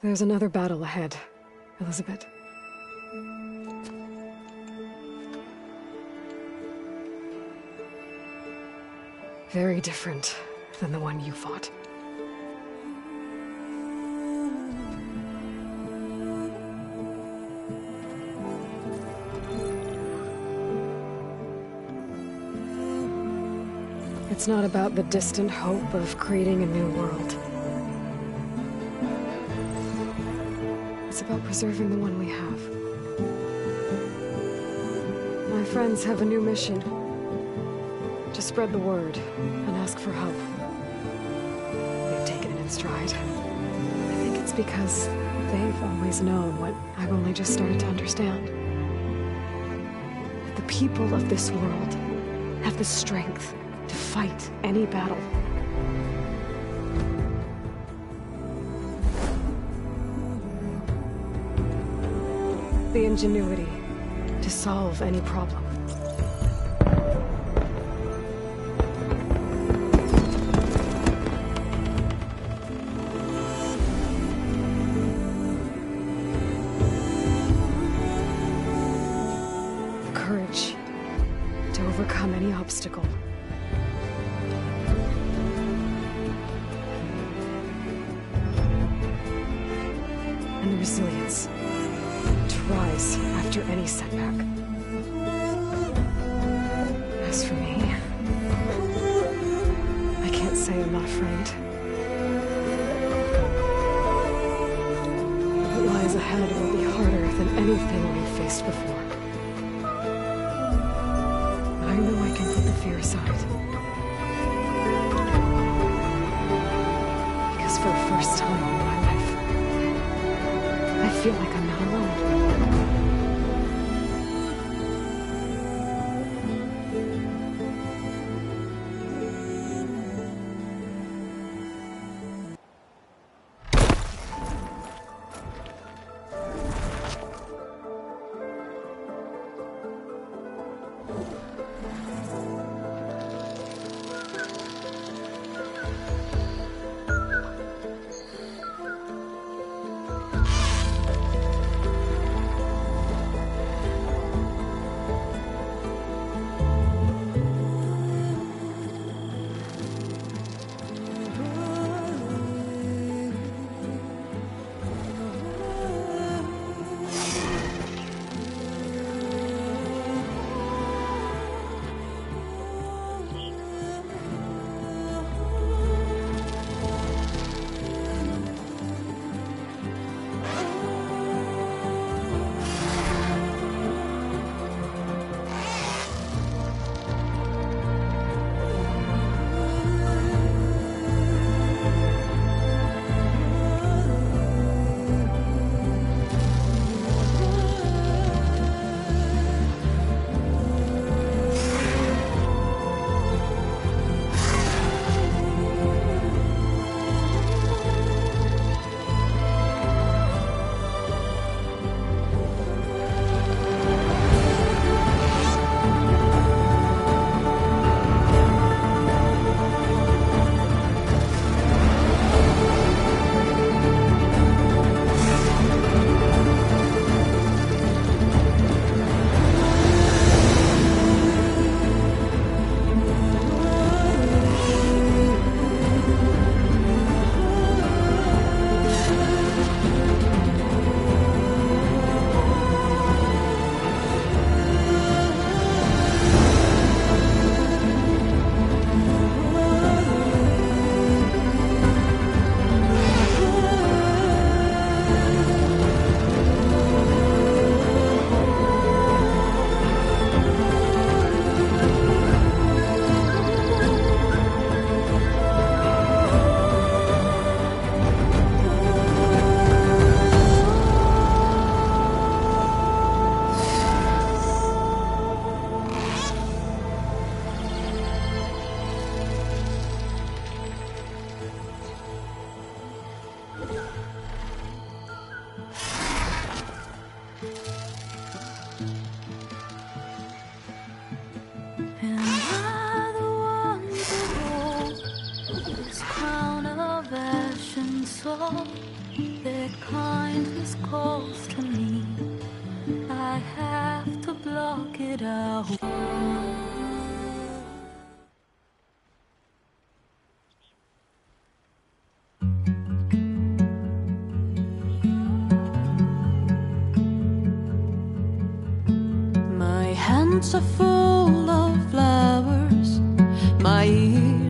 There's another battle ahead, Elizabeth. Very different than the one you fought. It's not about the distant hope of creating a new world. It's about preserving the one we have. My friends have a new mission. To spread the word and ask for help. They've taken it in stride. I think it's because they've always known what I've only just started to understand. That the people of this world have the strength to fight any battle. The ingenuity to solve any problem. The courage to overcome any obstacle. And the resilience to rise after any setback. As for me, I can't say I'm not afraid. What lies ahead will be harder than anything we've faced before. But I know I can put the fear aside. Because for the first time in my life, I feel like I'm not alone. all. Their kindness calls to me. I have to block it out. My hands are full of flowers. My ears.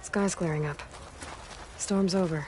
Sky's clearing up. Storm's over.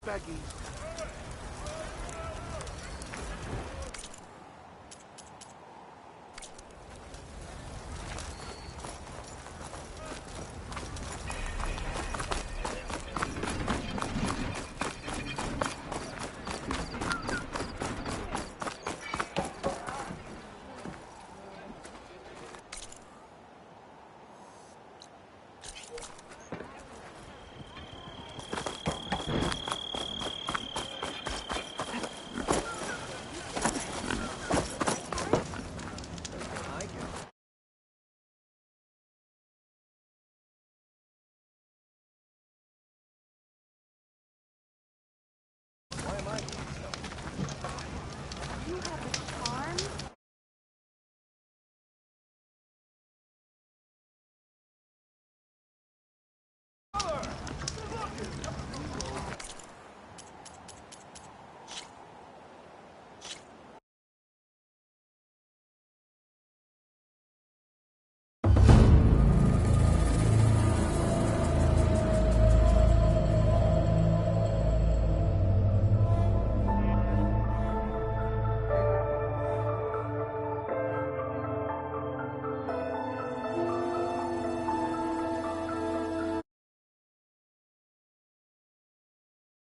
Becky.